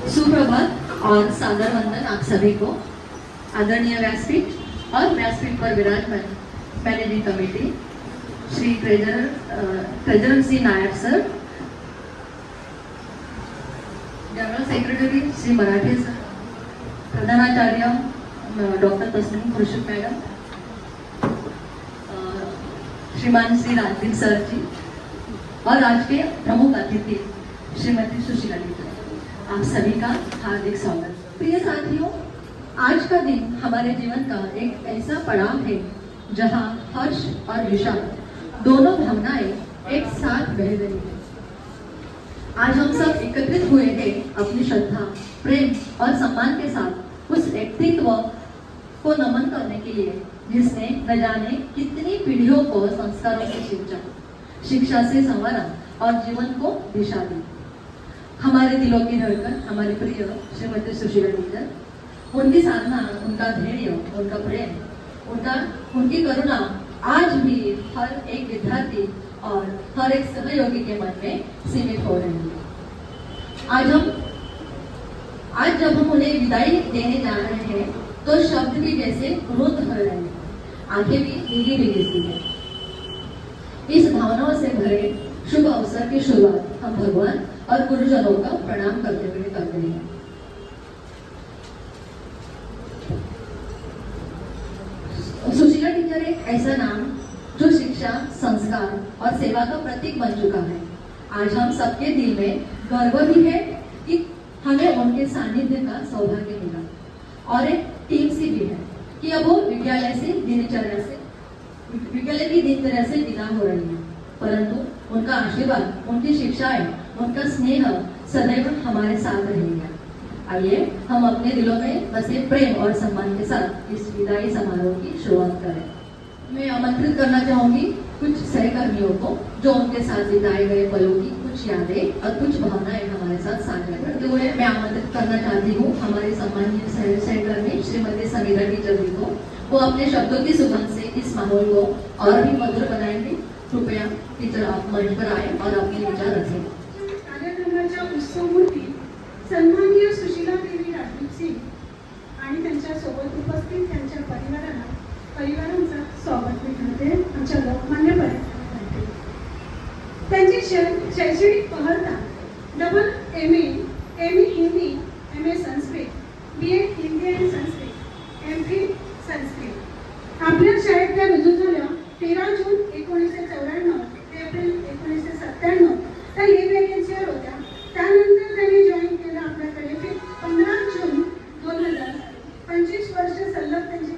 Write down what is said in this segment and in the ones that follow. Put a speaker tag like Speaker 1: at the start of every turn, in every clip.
Speaker 1: सुप्रभात और सादर वंदन आप सभी को। आदरणीय व्यासपीठ और व्यासपीठ पर विराजमान managing committee, Shri treasurer Shri Nayak sir, general secretary Shri Marathe sir, प्रधानाचार्य डॉक्टर तस्लीम खुर्शीद मैडम, श्रीमान श्री राजदीप सर जी और आज के प्रमुख अतिथि श्रीमती सुशीला टीचर, आप सभी का हार्दिक स्वागत। प्रिय साथियों, आज का दिन हमारे जीवन का एक ऐसा पड़ाव है जहां हर्ष और विषाद दोनों भावनाएं एक साथ बह रही हैं। आज हम सब एकत्रित हुए हैं अपनी श्रद्धा, प्रेम और सम्मान के साथ उस व्यक्तित्व को नमन करने के लिए जिसने न जाने कितनी पीढ़ियों को संस्कारों से शिक्षा से संवारा और जीवन को दिशा दी। हमारे दिलों की धड़कन हमारे प्रिय श्रीमती सुशीला टीचर, उनकी साधना, उनका धैर्य, उनका प्रेम, उनकी करुणा आज भी हर एक विद्यार्थी और हर एक सहयोगी के मन में सीमित हो रही है। आज जब हम उन्हें विदाई देने जा रहे हैं तो शब्द भी जैसे रुद्ध हो रहे हैं, आंखें भी भीगी भीगी सी है। इस भावनाओं से भरे शुभ अवसर की शुरुआत हम भगवान और गुरुजनों का प्रणाम करते हुए करते हैं। सुशीला टीचर एक ऐसा नाम जो शिक्षा, संस्कार और सेवा का प्रतीक बन चुका है। आज हम सबके दिल में गर्व भी है कि हमें उनके सानिध्य का सौभाग्य मिला और एक टीम सी भी है कि अब वो विद्यालय की दिनचर्या से विदा हो रही है, परंतु उनका आशीर्वाद, उनकी शिक्षाएं, उनका स्नेह सदैव हमारे साथ रहेगा। आइए हम अपने दिलों में बसे प्रेम और सम्मान के साथ इस विदाई समारोह की शुरुआत करें। मैं आमंत्रित करना चाहूंगी कुछ सहकर्मियों को जो उनके साथ बिताए गए पलों की कुछ यादें और कुछ भावनाएं हमारे साथ साझा करते हुए मैं आमंत्रित करना चाहती हूँ हमारे सम्मानित सहकर्मी श्रीमती समीरा टीचर जी को। वो अपने शब्दों की सुगंध से इस माहौल को और भी मधुर बनाएंगे। कृपया टीचर आप मंच पर आए और अपने विचार रखें।
Speaker 2: कार्यक्रमाच्या उत्सवमूर्ती सन्माननीय सुशीला देवी राजदीप सिंह आणि त्यांच्या सोबत उपस्थित त्यांच्या परिवारांचा स्वागत मी करते आमच्या लोकमान्य पर्यंत। त्यांची शैक्षणिक पहलता double MA Hindi, MA Sanskrit, BA Hindi आणि संस्कृत, MPhil संस्कृत। आपल्या शाळेत त्या रुजू झाल्या 13 जून 1994 ते एप्रिल 1997 त्या हे वॅकन्सीवर होत्या। त्यानंतर त्यांनी जॉईन केलं आपल्याकडे 15 जून 2000, 25 वर्ष सलग त्यांची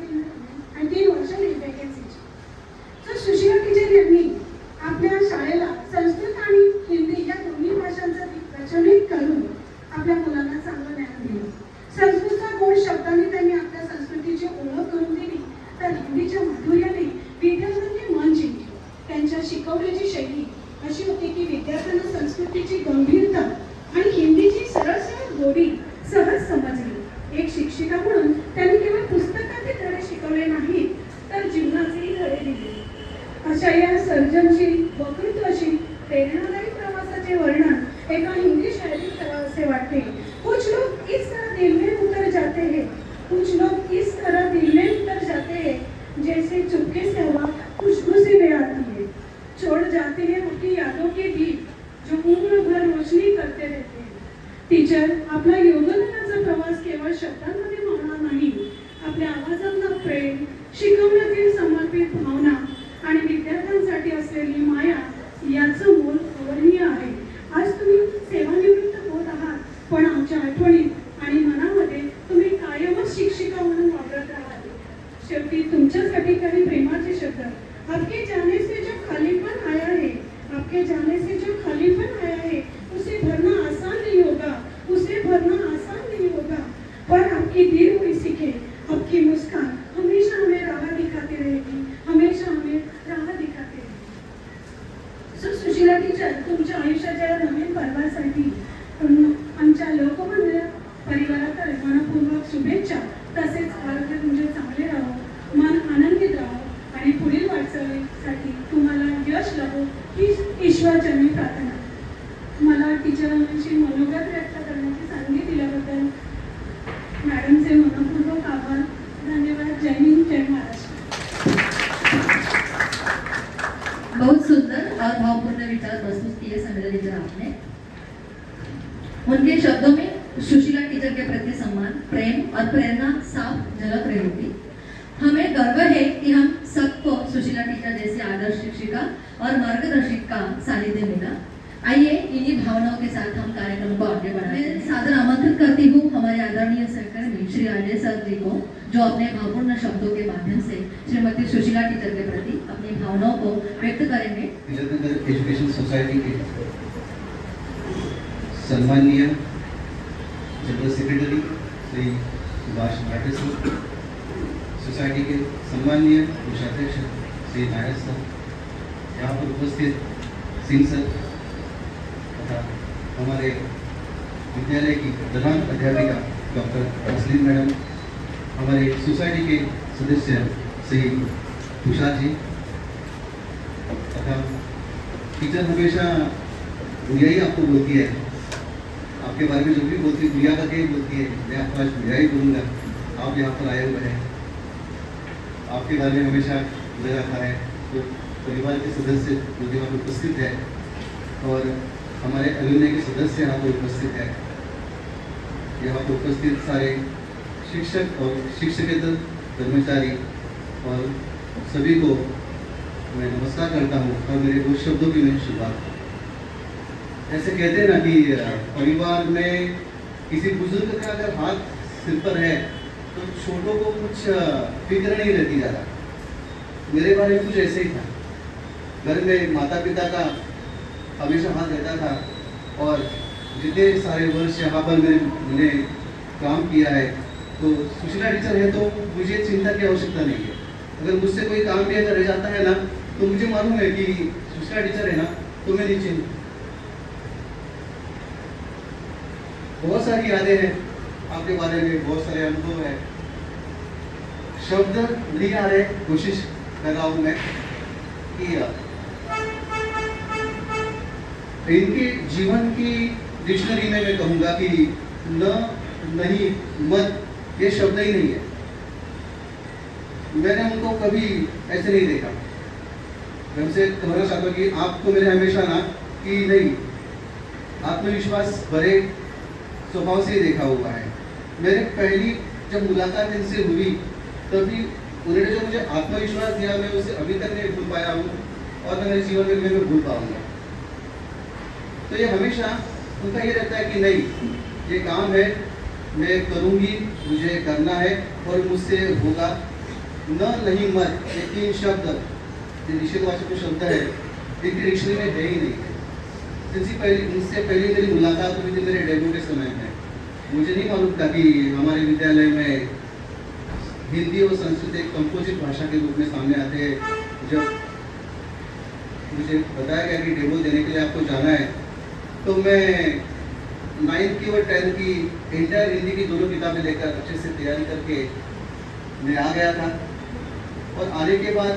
Speaker 2: आणि 3 वर्ष ही वॅकन्सीची। तर सुशीला टीचर यांनी आपल्या शाळेला संस्कृत आणि हिंदी या दोन्ही भाषांचा प्रचलित करून आपल्या मुलांना चांगलं ज्ञान दिलं। संस्कृतचा गोड शब्दांनी त्यांनी आपल्या संस्कृतीची ओळख करून दिली, तर हिंदीच्या माधुर्याने विद्यार्थ्यांनी मन जिंकले। त्यांच्या शिकवण्याची शैली अशी होती की विद्यार्थ्यांना संस्कृतीची गंभीरता आणि हिंदीची सरळ गोडी सहज समजली। एक शिक्षिका म्हणून त्यांनी केवळ पुस्तकाचे धडे शिकवले नाहीत, तर जीवनाचेही धडे दिले। अशा या सर्जनशील, वक्तृत्वशील, प्रेरणादायी प्रवासाचे वर्णन एका हिंदी शायरीत करावे वाटते। कुछ लोग इस तरह दिल में उतर जाते हैं, कुछ लोग इस तरह दिल में उतर जाते हैं, जैसे चुपके से हवा खुशबू से ले आती है। छोड़ जाते हैं उनकी यादों के दीप जो उम्र भर रोशनी करते रहते हैं। टीचर आपला योगदानाचा प्रवास केवळ शब्दांमध्ये मावणार नाही, आपल्या आवाजातलं प्रेम, शिकवण्यातील समर्पित भावना आणि विद्यार्थ्यांसाठी असलेली माया याचं मोल अवर्णनीय आहे। आज तुम्ही सेवानिवृत्त होत आहात, पण आमच्या आठवणीत आणि मनामध्ये तुम्ही कायमच शिक्षिका म्हणून वावरत राहाल। शेवटी तुमच्यासाठी काही प्रेमाचे शब्द आपके जाने से जो खालीपन आया है, आपके जाने से जो खालीपन आया है, उसे भरना आसान नहीं होगा, उसे भरना आसान नहीं होगा। पर आपकी दी हुई सीखे, आपकी मुस्कान हमेशा हमें राह दिखाती रहेगी, हमेशा हमें राह दिखाती रहेगी। सो सुशीला टीचर, तुमच्या आयुष्याच्या नवीन पर्वासाठी आमच्या लोकमान्य परिवाराकडे मनपूर्वक शुभेच्छा। तसेच आरोग्य तुमचे चांगले राहो, मन आनंदित राहो आणि पुढील वाटचालीसाठी तुम्हाला यश लाभो ही ईश्वरचरणी प्रार्थना। मला टीचरांशी मनोगत व्यक्त करण्याची संधी दिल्याबद्दल मॅडमचे मनपूर्वक आभार। धन्यवाद। जय हिंद, जय महाराष्ट्र।
Speaker 1: बहुत सुंदर और भावपूर्ण विचार प्रस्तुत किए संविदा टीचर आपने। उनके शब्दों में सुशीला टीचर के प्रति सम्मान, प्रेम और प्रेरणा साफ झलक रही थी। हमें गर्व है कि हम सबको सुशीला टीचर जैसी आदर्श शिक्षिका और मार्गदर्शिका का सानिध्य मिला। आइए इन्हीं भावनाओं के साथ हम कार्यक्रम को आगे बढ़ाएं। मैं सादर आमंत्रित करती हूँ हमारे आदरणीय सहकर्मी श्री अजय सर जी को, जो अपने भावपूर्ण शब्दों के माध्यम से श्रीमती सुशीला टीचर के प्रति अपनी भावनाओं को व्यक्त करेंगे।
Speaker 3: विजयनगर एजुकेशन सोसाइटी के सम्माननीय जनरल सेक्रेटरी श्री सुभाष भाटे सर, सोसाइटी के सम्माननीय कोषाध्यक्ष श्री नायक सर, यहाँ पर उपस्थित सिंह सर तथा हमारे विद्यालय की प्रधान अध्यापिका डॉक्टर तस्लीम मैडम, हमारे सोसाइटी के सदस्य श्री तुषार जी तथा टीचर हमेशा भैया ही आपको बोलती है, आपके बारे में जो भी बोलती है भैया करके ही बोलती है। मैं आपको आज भैया ही बोलूँगा। आप यहाँ पर आए हुए हैं, आपके बारे में हमेशा लगा आता है। तो परिवार के सदस्य जो यहाँ पर उपस्थित है और हमारे अलुमनी के सदस्य यहाँ पर उपस्थित है, यहाँ पर उपस्थित सारे शिक्षक और शिक्षकेतर कर्मचारी और सभी को मैं नमस्कार करता हूँ और मेरे कुछ शब्दों की मैं शुरुआत। ऐसे कहते हैं ना कि परिवार में किसी बुजुर्ग का अगर हाथ सिर पर है तो छोटों को कुछ फिक्र नहीं रहती ज़्यादा। मेरे बारे में कुछ ऐसे ही था। घर में माता पिता का हमेशा हाथ रहता था और जितने सारे वर्ष यहाँ पर मैंने काम किया है, तो सुशीला टीचर है तो मुझे चिंता की आवश्यकता नहीं है। अगर मुझसे कोई काम भी अगर रह जाता है ना, तो मुझे मालूम है कि सुशीला टीचर है ना, तो मैं निश्चिंत। बहुत सारी यादें हैं आपके बारे में, बहुत सारे अनुभव है। शब्द नहीं आ रहे, कोशिश कर रहा हूँ मैं कि इनके जीवन की डिक्शनरी में मैं कहूँगा कि न, नहीं, मत ये शब्द ही नहीं है। मैंने उनको कभी ऐसे नहीं देखा। मैं उनसे कहना चाहता हूँ कि आपको मैंने हमेशा ना कि नहीं, आत्मविश्वास भरे स्वभाव से ही देखा हुआ है। मेरे पहली जब मुलाकात इनसे हुई तभी उन्होंने जो मुझे आत्मविश्वास दिया, मैं उसे अभी तक नहीं भूल पाया हूँ और मेरे जीवन में मैं भूल पाऊंगा। तो ये हमेशा उनका ये रहता है कि नहीं, ये काम है, मैं करूँगी, मुझे करना है और मुझसे होगा। न, नहीं, मत, ये तीन शब्द ये निषेधवाचक शब्द है, इनकी डिक्शनरी में है ही नहीं। मुझसे पहले मेरी मुलाकात हुई थी मेरे डेब्यू के समय में। मुझे नहीं मालूम था कि हमारे विद्यालय में हिंदी और संस्कृत एक कंपोजिट भाषा के रूप में सामने आते हैं। जब मुझे बताया गया कि डेमो देने के लिए आपको जाना है, तो मैं 9th की और 10th की इंटर हिंदी की दोनों किताबें लेकर अच्छे से तैयारी करके मैं आ गया था। और आने के बाद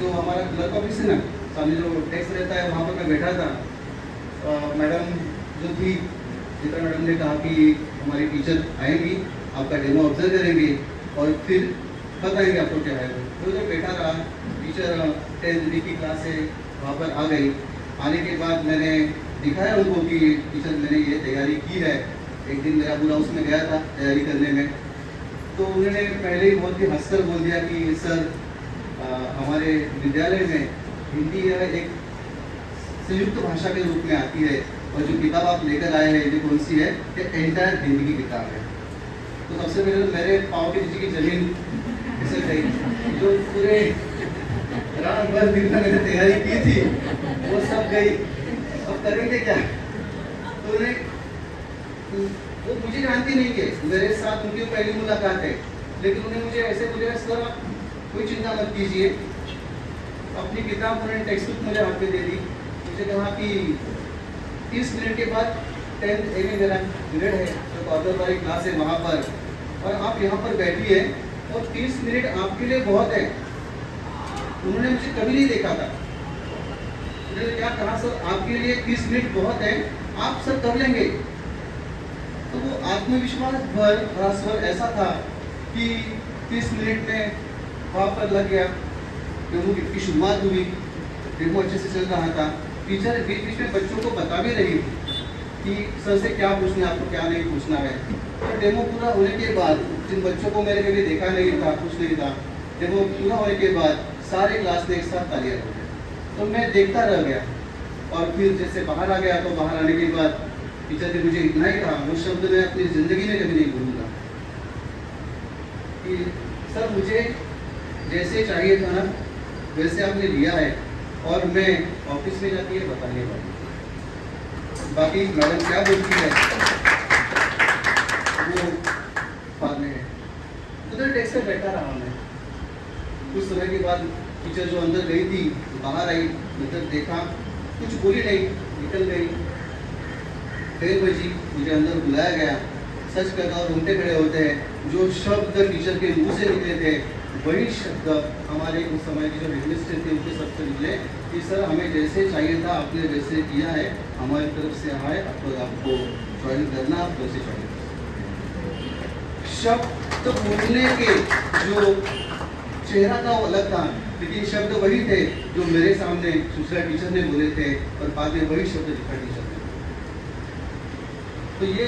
Speaker 3: जो हमारा क्लर्क ऑफिस है ना, सामने जो डेस्क रहता है, वहाँ पर मैं बैठा था। मैडम जो थी चित्रा मैडम ने कहा कि हमारी टीचर आएंगी, आपका डेमो ऑब्जर्व करेंगे और फिर बताएंगे आपको क्या है। तो जब बैठा रहा, टीचर 10th की क्लास से वहाँ पर आ गई। आने के बाद मैंने दिखाया उनको कि टीचर मैंने ये तैयारी की है। एक दिन मेरा पूरा उसमें गया था तैयारी करने में, तो उन्होंने पहले ही बहुत ही हंसकर बोल दिया कि सर हमारे विद्यालय में हिंदी एक संयुक्त भाषा के रूप में आती है और जो किताब आप लेकर आए हैं ये कौन सी है, ये एंटायर हिंदी की किताब है। तो सबसे पहले मेरे पाँव के नीचे की जमीन ऐसे गई, जो पूरे रात भर दिन भर मैंने तैयारी की थी, वो सब गई। अब करेंगे क्या? तो उन्हें वो मुझे जानती नहीं है, मेरे साथ उनकी पहली मुलाकात है, लेकिन उन्हें मुझे ऐसे बोले, सर आप कोई चिंता मत कीजिए। अपनी किताब उन्होंने टेक्स्ट बुक मुझे हाथ में दे दी। मुझे कहा कि 30 मिनट के बाद 10th A में मेरा पीरियड है, जो कॉर्नर वाली क्लास है वहाँ पर, और आप यहाँ पर बैठिए और 30 मिनट आपके लिए बहुत है। उन्होंने मुझे कभी नहीं देखा था। उन्होंने क्या कहा, सर आपके लिए 30 मिनट बहुत है, आप सब कर लेंगे। तो वो आत्मविश्वास भरा स्वर ऐसा था कि 30 मिनट में वहाँ पर लग गया। डेमो की शुरुआत हुई, डेमो अच्छे से चल रहा था। टीचर बीच बीच में बच्चों को बता भी रही थी कि सर से क्या पूछना है आपको, क्या नहीं पूछना है। तो डेमो पूरा होने के बाद, जिन बच्चों को मैंने कभी देखा नहीं था, कुछ नहीं था, डेमो पूरा होने के बाद सारे क्लास में एक साथ तालियां हो गए। तो मैं देखता रह गया, और फिर जैसे बाहर आ गया, तो बाहर आने के बाद टीचर ने मुझे इतना ही कहा, वो शब्द मैं अपनी ज़िंदगी में कभी नहीं भूलूंगा, कि सर मुझे जैसे चाहिए था ना वैसे आपने लिया है, और मैं ऑफिस में जाती है बताने वाली। बाकी मैडम क्या बोलती है वो बाद में है। उधर डेस्क पर बैठा रहा मैं। कुछ समय के बाद टीचर जो अंदर गई थी बाहर आई, उधर देखा, कुछ बोली नहीं, निकल गई। 1:30 बजे मुझे अंदर बुलाया गया। सच कहता और उनके खड़े होते हैं, जो शब्द टीचर के मुंह से निकले थे वही शब्द हमारे उस समय की जो हेडमिस्ट्रेस थे उनके सबसे निकले कि सर हमें जैसे चाहिए था आपने वैसे किया है, हमारी तरफ से आए, आपको ज्वाइन करना, आप वैसे ज्वाइन कर। शब्द बोलने के जो चेहरा था वो अलग था, लेकिन शब्द वही थे जो मेरे सामने सुशीला टीचर ने बोले थे, और बाद में वही शब्द दीपा टीचर ने। तो ये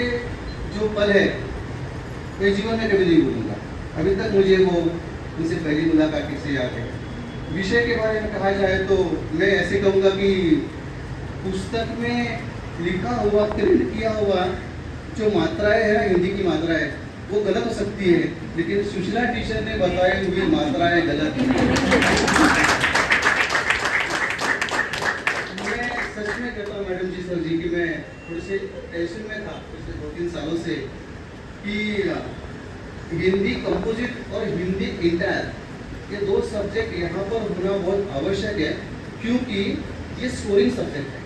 Speaker 3: जो पल है मैं जीवन में कभी नहीं भूलूंगा। अभी तक मुझे वो उनसे पहली मुलाकात से याद है। विषय के बारे में कहा जाए तो मैं ऐसे कहूँगा कि पुस्तक में लिखा हुआ, प्रिंट किया हुआ जो मात्राएं है, हिंदी की मात्राएं, वो गलत हो सकती है, लेकिन सुशीला टीचर ने बताई हुई मात्राएं गलत नहीं। मैं सच में कहता हूँ मैडम जी, सर जी, कि मैं थोड़े से टेंशन में था पिछले 2-3 सालों से कि हिंदी कंपोजिट और हिंदी इंटायर, ये 2 सब्जेक्ट यहाँ पर होना बहुत आवश्यक है, क्योंकि ये स्कोरिंग सब्जेक्ट है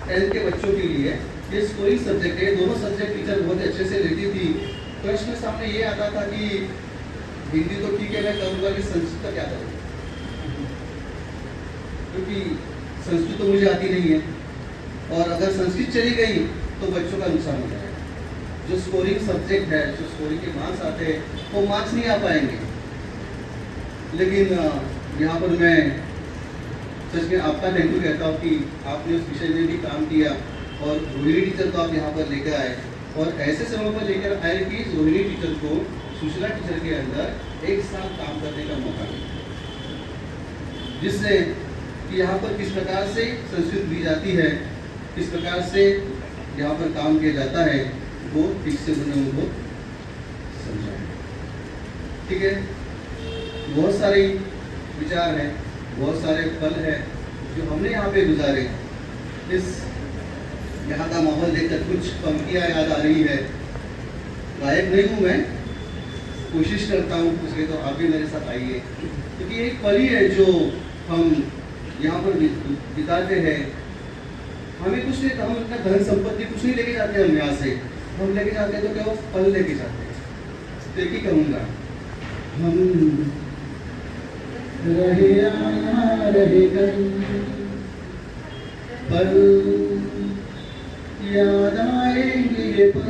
Speaker 3: 10th के बच्चों के लिए। ये स्कोरिंग सब्जेक्ट है। दोनों सब्जेक्ट टीचर बहुत अच्छे से लेती थी। प्रश्न सामने ये आता था कि हिंदी तो ठीक है मैं करूँगा, कि संस्कृत का क्या करूँ, क्योंकि संस्कृत तो मुझे आती नहीं है, और अगर संस्कृत चली गई तो बच्चों का नुकसान हो जाएगा। जो स्कोरिंग सब्जेक्ट है, जो स्कोरिंग के मार्क्स आते हैं, वो मार्क्स नहीं आ पाएंगे। लेकिन यहाँ पर मैं सच में आपका थैंक यू कहता हूँ कि आपने उस विषय में भी काम किया, और रोहिणी टीचर को आप यहाँ पर लेकर आए, और ऐसे समय पर लेकर आए कि रोहिणी टीचर को सुशीला टीचर के अंदर एक साथ काम करने का मौका मिला, जिससे कि यहाँ पर किस प्रकार से संस्कृत दी जाती है, किस प्रकार से यहाँ पर काम किया जाता है, वो ठीक से उन्होंने उनको समझाया। ठीक है, बहुत सारे विचार हैं, बहुत सारे पल हैं जो हमने यहाँ पे गुजारे। इस यहाँ का माहौल देखकर कुछ पंक्तियाँ याद आ रही है। गायक नहीं हूँ मैं, कोशिश करता हूँ कुछ, तो आप भी मेरे साथ आइए, क्योंकि एक पल ही है जो हम यहाँ पर बिताते हैं। हमें कुछ नहीं, हम अपना धन संपत्ति कुछ नहीं लेके जाते हम यहाँ से, हम लेके जाते हैं तो क्या वो पल लेके जाते हैं। तो एक ही कहूँगा, हम रहे आना रहे कल, पल याद आएंगे ये पल,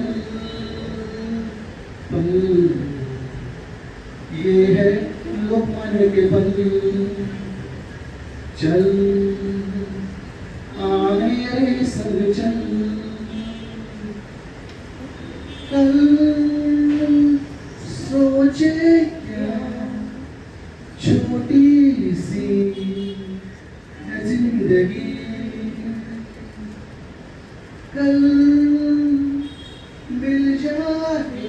Speaker 3: पल ये है लोकमान के पल, चल आने संग चल, कल सोचे क्या छोटी सी है जिंदगी, कल मिल जाए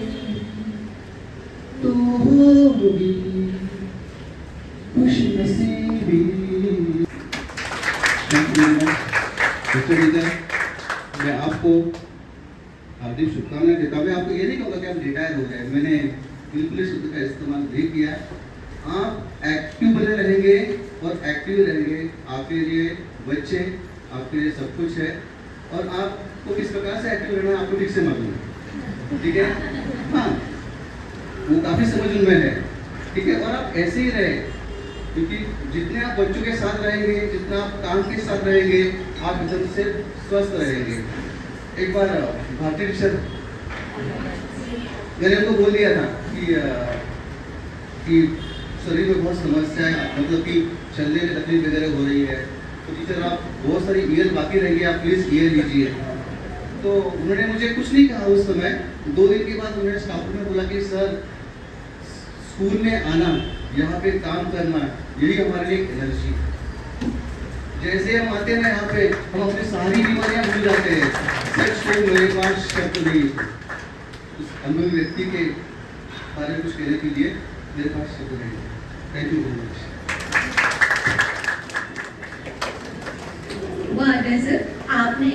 Speaker 3: तो होगी खुश नसीबी। Thank you very much mister teacher. मैं आपको हार्दिक शुभकामनाएं देता हूँ। मैं आपको ये नहीं कहूँगा कि आप रिटायर हो गए, मैंने बिल्कुल इस शब्द का इस्तेमाल नहीं किया। आप एक्टिव बने रहेंगे और एक्टिव रहेंगे। आपके लिए बच्चे, आपके लिए सब कुछ है और आपको किस प्रकार से एक्टिव रहना है आपको ठीक से मालूम है, ठीक है? हाँ, वो काफ़ी समझ उनमें है, ठीक है? और आप ऐसे ही रहे, क्योंकि जितने आप बच्चों के साथ रहेंगे, जितना आप काम के साथ रहेंगे, आप एकदम से स्वस्थ रहेंगे। एक बार भारतीय टीचर मैंने उनको बोल दिया था कि शरीर में बहुत समस्या है, मतलब कि चलने में तकलीफ वगैरह हो रही है, तो टीचर आप बहुत सारी ईयर बाकी रहेंगे, आप प्लीज़ ईयर लीजिए। तो उन्होंने मुझे कुछ नहीं कहा उस समय। 2 दिन के बाद उन्होंने स्टाफ में बोला कि सर, स्कूल में आना, यहाँ पे काम करना, यही हमारे लिए एनर्जी। जैसे हम आते हैं ना यहाँ पे, हम अपनी सारी बीमारियाँ भूल जाते हैं। सच को मेरे पास शब्द नहीं, उस अनुभवी व्यक्ति के बारे में कुछ कहने के लिए मेरे पास शब्द नहीं। Thank you very much.
Speaker 1: वाह सर, आपने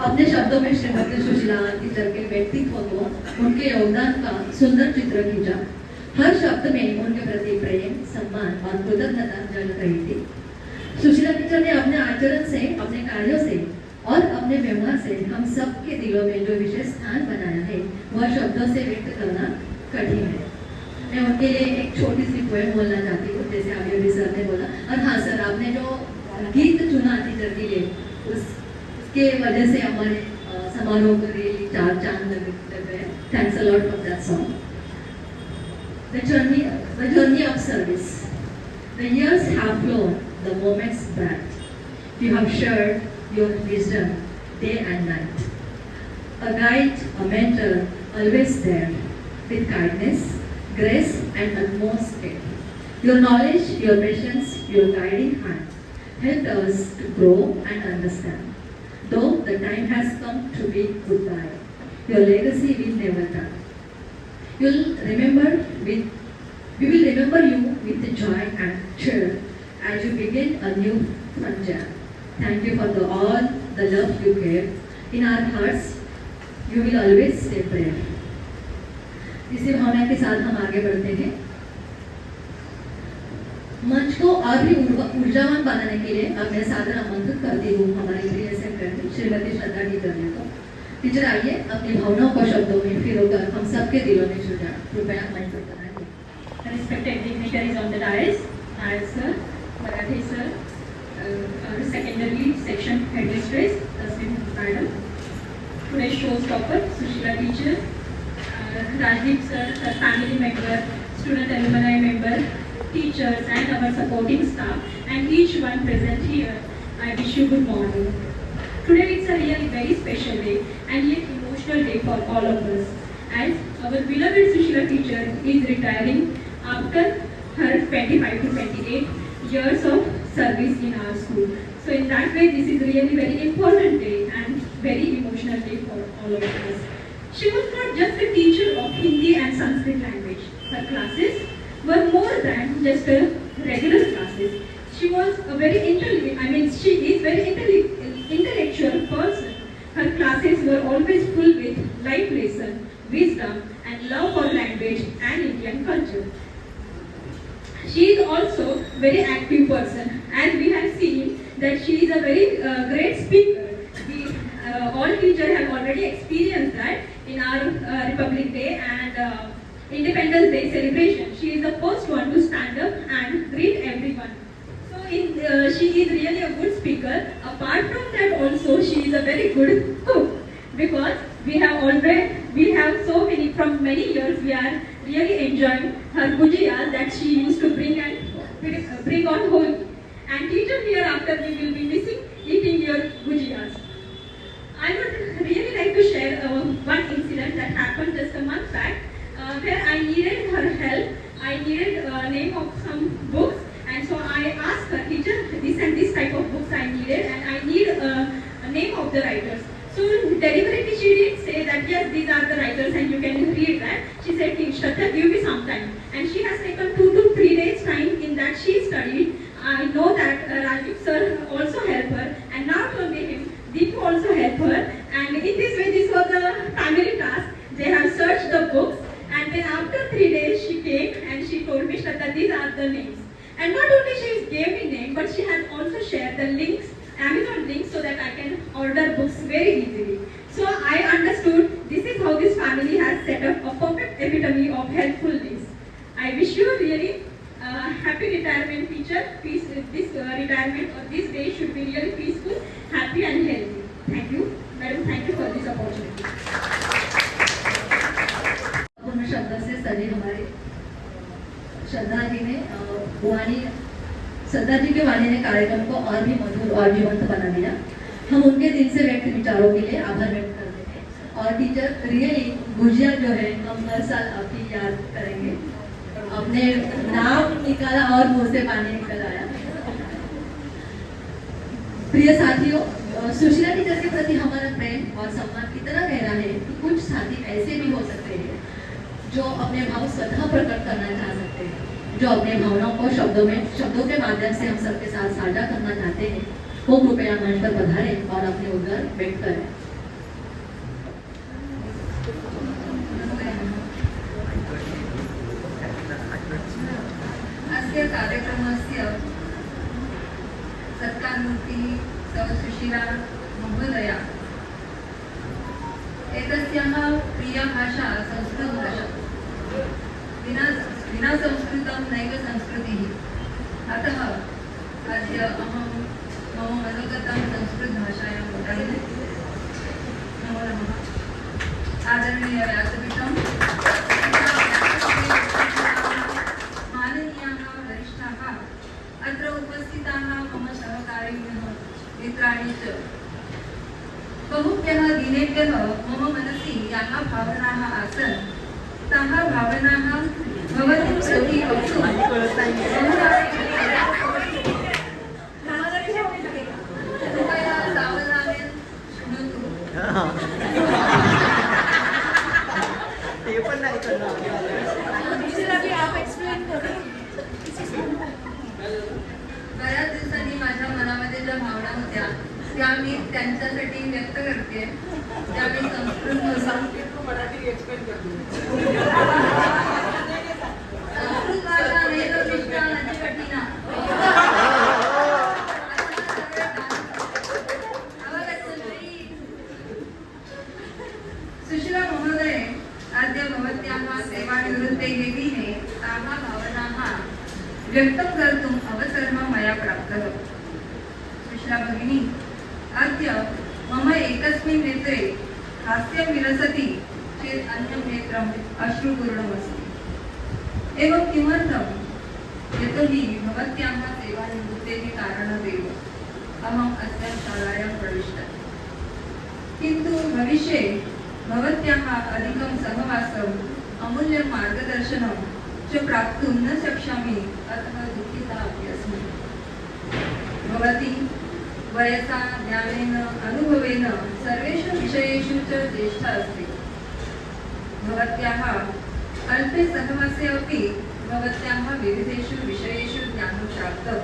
Speaker 1: अपने शब्दों में श्रीमती सुशीला टीचर के व्यक्तित्व को, उनके योगदान का सुंदर चित्र खींचा। हर शब्द में उनके प्रति प्रेम, सम्मान और कृतज्ञता झलक रही थी। सुशीला टीचर ने अपने आचरण से, अपने कार्यों से और अपने व्यवहार से हम सबके दिलों में जो विशेष स्थान बनाया है, वह शब्दों से व्यक्त करना कठिन है। मैं उनके लिए एक छोटी सी पोएम बोलना चाहती हूँ, जैसे अभी सर ने बोला। और हाँ सर, आपने जो गीत चुना टीचर के लिए, उसके वजह से हमारे समारोह को रियली 4 चांद लग गए। Thanks a lot for that song. The journey of service. The years have flown, the moments bright. You have shared your wisdom day and night. A guide, a mentor, always there, with kindness, grace, and utmost care. Your knowledge, your patience, your guiding hand helped us to grow and understand. Though the time has come to bid goodbye, your legacy will never die. We will remember you with joy and cheer as you begin a new frontier. Thank you for all the love you gave. In our hearts, you will always stay brave. इसी भावना के साथ हम आगे बढ़ते हैं। मंच को और भी ऊर्जावान बनाने के लिए अब मैं सादर आमंत्रित करती हूँ हमारी प्रिय सेक्रेटरी श्रीमती श्रद्धा टीचर को। टीचर आइए, अपनी भावनाओं को शब्दों में फिरोकर हम सबके दिलों में छू जाए। कृपया मंच पर बनाइए।
Speaker 2: Respected dignitaries on the dais, Nayak sir, Marathe sir, our secondary section headmistress, Tasmin madam, today's showstopper, Sushila teacher, Rajdeep sir, her family member, student alumni member, teachers and our supporting staff, and each one present here, I wish you good morning. Today it's a really very special day and yet emotional day for all of us, as our beloved Sushila teacher is retiring after her 25 to 28 years of service in our school. So in that way, this is really very important day and very emotional day for all of us. She was not just a teacher of Hindi and Sanskrit language. Her classes were more than just a regular classes. She was a very she is very intellectual person. Her classes were always full with life lesson, wisdom and love for language and Indian culture. She is also very active person, as we have seen that she is a very great speaker. We all teachers have already experienced that in our Republic Day and Independence Day celebration. She is the first one to stand up and greet everyone. So she is really a good speaker. Apart from that also she is a very good cook, because we have so many, from many years we are really enjoying her gujiyas that she used to bring on Holi. And teacher, hereafter we will be missing eating your gujiyas. I would really like to share one incident that happened just a month back, where I needed her help. I needed name of some books, and so I asked her, teacher, this and this type of books I needed, and I need a name of the writers. So deliberately she did say that yes, these are the writers and you can read that. She said, Shraddha, give me some time. And she has taken 2 to 3 days time in that she studied. I know that Rajiv sir also helped her, and not only him, Deepu also helped her. And in this way, this was a family task. They have searched the books, and then after 3 days, she came and she told me that these are the names. And not only she gave me name, but she has also shared the links, Amazon links, so that I can order books very easily. So I understood this is how this family has set up a perfect epitome of helpfulness. I wish you really happy retirement, teacher. Peace. This retirement or this day should be really peaceful, happy, and healthy. Thank you, madam. Thank you for this opportunity.
Speaker 1: पूर्ण शब्द से सजे हमारे श्रद्धा जी ने वाणी श्रद्धा जी के वाणी ने कार्यक्रम को और भी मधुर और जीवंत बना दिया। हम उनके दिल से व्यक्त विचारों के लिए आभार व्यक्त करते हैं। और टीचर रियली गुजिया जो है हम हर साल आपकी याद करेंगे। अपने नाम निकाला और मुंह से पानी निकल आया। प्रिय साथियों, सुशीला टीचर के प्रति हमारा प्रेम और सम्मान इतना गहरा है कि कुछ साथी ऐसे भी हो सकते हैं जो अपने भाव स्वतः प्रकट करना चाह सकते हैं, जो अपने भावनाओं को शब्दों के माध्यम से हम सबके साथ साझा करना चाहते हैं, वो कृपया मंच पर पधारें और अपने उद्गार व्यक्त करें।
Speaker 4: अस्य कार्यक्रमस्य सत्कारमूर्तिः सौ सुशीला महोदया। एतस्याः प्रिया भाषा संस्कृतभाषा। विना संस्कृतं नैव संस्कृतिः। अतः अद्य अहं मम मनोगतं संस्कृतभाषायां वदामि। नमो नमः। आदरणीय व्यासपीठं, माननीयाः वरिष्ठाः, अत्र उपस्थिताः मम सहकारिण्यः, मित्राणि च। बहुभ्यः दिनेभ्यः मम मनसि याः भावनाः आसन्, ताः भावनाः भवतीं प्रति वक्तुं कृपया सावधानेन शृणोतु। बऱ्याच दिवसांनी माझ्या मनामध्ये ज्या भावना होत्या त्या मी त्यांच्यासाठी व्यक्त करते, त्या मी संस्कृत भाषा नाही तर कृष्णा नदी कठीणा। सुशीला महोदय, अद्य भवत्याः सेवानिवृत्तेः दिने ताः भावनाः व्यक्तं कर्तुम् अवसरः मया प्राप्तः। सुशीला भगिनी, अद्य मम एकस्मिन् नेत्रे हास्यं विलसति चेत् अन्यं नेत्रम् अश्रुपूर्णमस्ति। एवं किमर्थं? यतोहि भवत्याः सेवानिवृत्तेः कारणादेव अहम् अस्यां शालायां प्रविष्टा। किन्तु भविष्ये भवत्याः अधिकं सहवासम्, अमूल्यं मार्गदर्शनं च प्राप्तुं न शक्ष्यामि, अतः दुःखिता अपि अस्मि। भवती वयसा, ज्ञानेन, अनुभवेन सर्वेषु विषयेषु च ज्येष्ठा अस्ति। भवत्याः अल्पे सहवासे अपि भवत्याः विविधेषु विषयेषु ज्ञानं प्राप्तम्।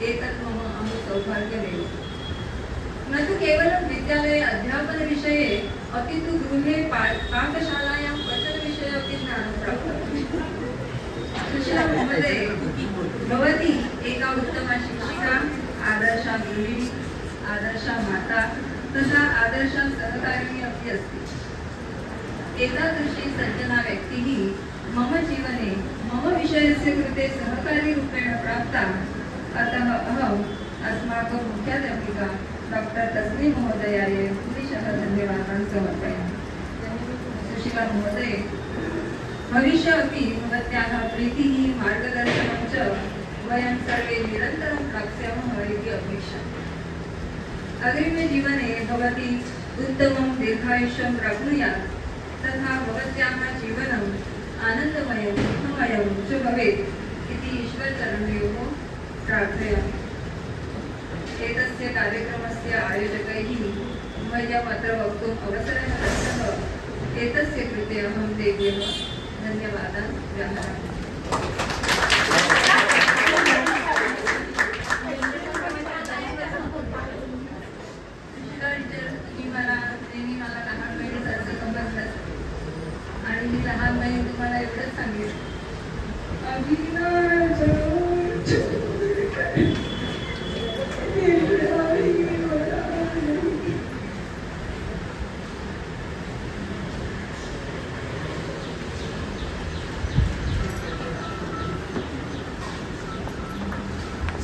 Speaker 4: एतत् मम सौभाग्यमेव। न तु केवलं विद्यालये अध्यापनविषये, अपि तु गृहे पाकशालायां पचनविषये अपि ज्ञानं प्राप्तम्। सुशीला महोदय, भवती एका उत्तमा शिक्षिका, आदर्शा गृहिणी, आदर्शा माता तथा आदर्शा सहकारिणी अपि अस्ति। एतादृशी सज्जना व्यक्तिः मम जीवने मम विषयस्य कृते सहकारीरूपेण प्राप्ता। अतः अहम् अस्माकं मुख्याध्यापिका डॉक्टर तस्मी महोदयाय भूरिशः धन्यवादान् समर्पयामि। सुशीला महोदय, भविष्ये अपि भवत्याः प्रीतिः, मार्गदर्शनं च वयं सर्वे निरन्तरं प्राप्स्यामः इति अपेक्षा। अग्रिमे जीवने भवती उत्तमं दीर्घायुष्यं प्राप्नुयात् तथा भवत्याः जीवनम् आनन्दमयं, सुखमयं च भवेत् इति ईश्वरचरणयोः प्रार्थयामि। एतस्य कार्यक्रमस्य आयोजकैः मह्यम् अत्र वक्तुम् अवसरः दत्तः। एतस्य कृते अहं तेभ्यः धन्यवादान् व्याहरामि।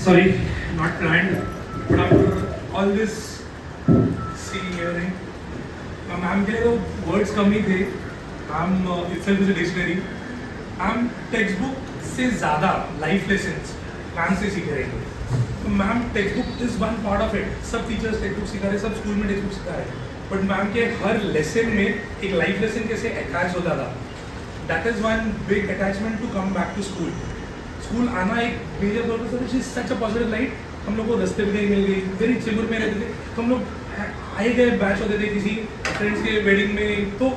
Speaker 5: Sorry, not planned. But after all this seeing, hearing, ma'am के लिए तो वर्ड्स कम ही थे. Ma'am itself is a dictionary. Ma'am text book से ज़्यादा लाइफ लेसन्स मैम से सीख रहे हैं. तो ma'am text book is one part of it. सब टीचर्स टेक्स्ट बुक सिखा रहे, सब स्कूल में टेक्स्ट बुक सिखा रहे, बट मैम के हर लेसन में एक लाइफ लेसन कैसे अटैच होता था. That is one big attachment to come back to school. School आना एक मेजर पर्पस है. Such a positive light. हम लोग को रास्ते में मिल गई, वेरी चिमुर में रहते थे. हम लोग आए गए बैच होते थे किसी फ्रेंड्स के वेडिंग में, तो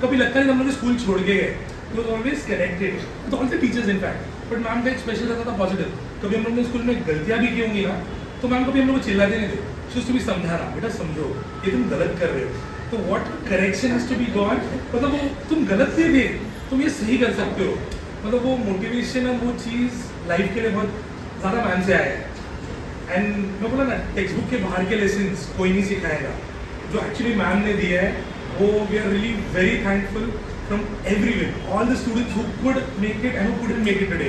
Speaker 5: कभी लगता नहीं हम लोग स्कूल छोड़ के गए. It was always connected with all the teachers in fact. But ma'am का एक स्पेशल रहता था पॉजिटिव. कभी हम लोग ने स्कूल में गलतियाँ भी की होंगी ना, तो मैम कभी हम लोग को चिल्लाते नहीं थे. शी टू बी समझा रहा, बेटा समझो ये तुम गलत कर रहे हो. तो what correction has to be gone. मतलब वो तुम गलत नहीं थे, तुम ये सही कर सकते हो. मतलब वो मोटिवेशन और वो चीज़ लाइफ के लिए बहुत ज़्यादा मैम से आया है. एंड मैं बोला ना, टेक्स्ट बुक के बाहर के लेसन्स कोई नहीं सिखाएगा. जो एक्चुअली मैम ने दिया है वो we are really very thankful from everywhere, all the students who could make it and who couldn't make it today.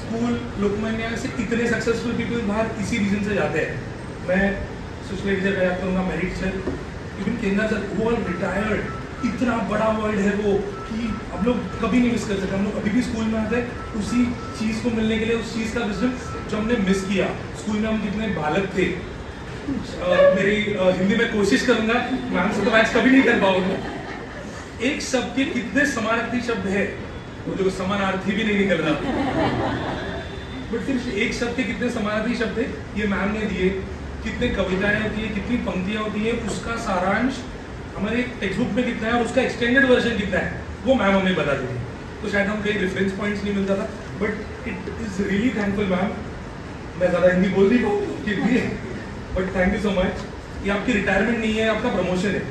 Speaker 5: School Lokmanya से इतने सक्सेसफुल पीपल बाहर इसी रीजन से जाते हैं. मैं सुशीला टीचर का याद करूँगा, मेरिट सर, इवन केंद्र सर, वो ऑल रिटायर्ड. इतना बड़ा वर्ड है वो कि हम लोग कभी नहीं मिस कर सकते. हम लोग अभी भी स्कूल में आते हैं उसी चीज़ को मिलने के लिए, उस चीज़ का विजडम जो हमने मिस किया. स्कूल में हम कितने बालक थे. मेरी हिंदी में कोशिश करूँगा, मैम से तो मैच कभी नहीं कर पाऊंगा. एक शब्द के कितने समानार्थी शब्द है, वो जो समानार्थी भी नहीं निकल रहा, बट सिर्फ एक शब्द के कितने समानार्थी शब्द है ये मैम ने दिए. कितने कविताएं होती है, कितनी पंक्तियां होती है, उसका सारांश हमारे टेक्स्ट बुक में कितना है और उसका एक्सटेंडेड वर्जन कितना है, वो मैम हमें बता दी थी. तो शायद हम कहीं रेफरेंस पॉइंट्स नहीं मिलता था, but it is really thankful ma'am. मैं ज़्यादा हिंदी बोल नहीं पाऊँ, but thank you so much. ये आपकी रिटायरमेंट नहीं है, आपका प्रमोशन है.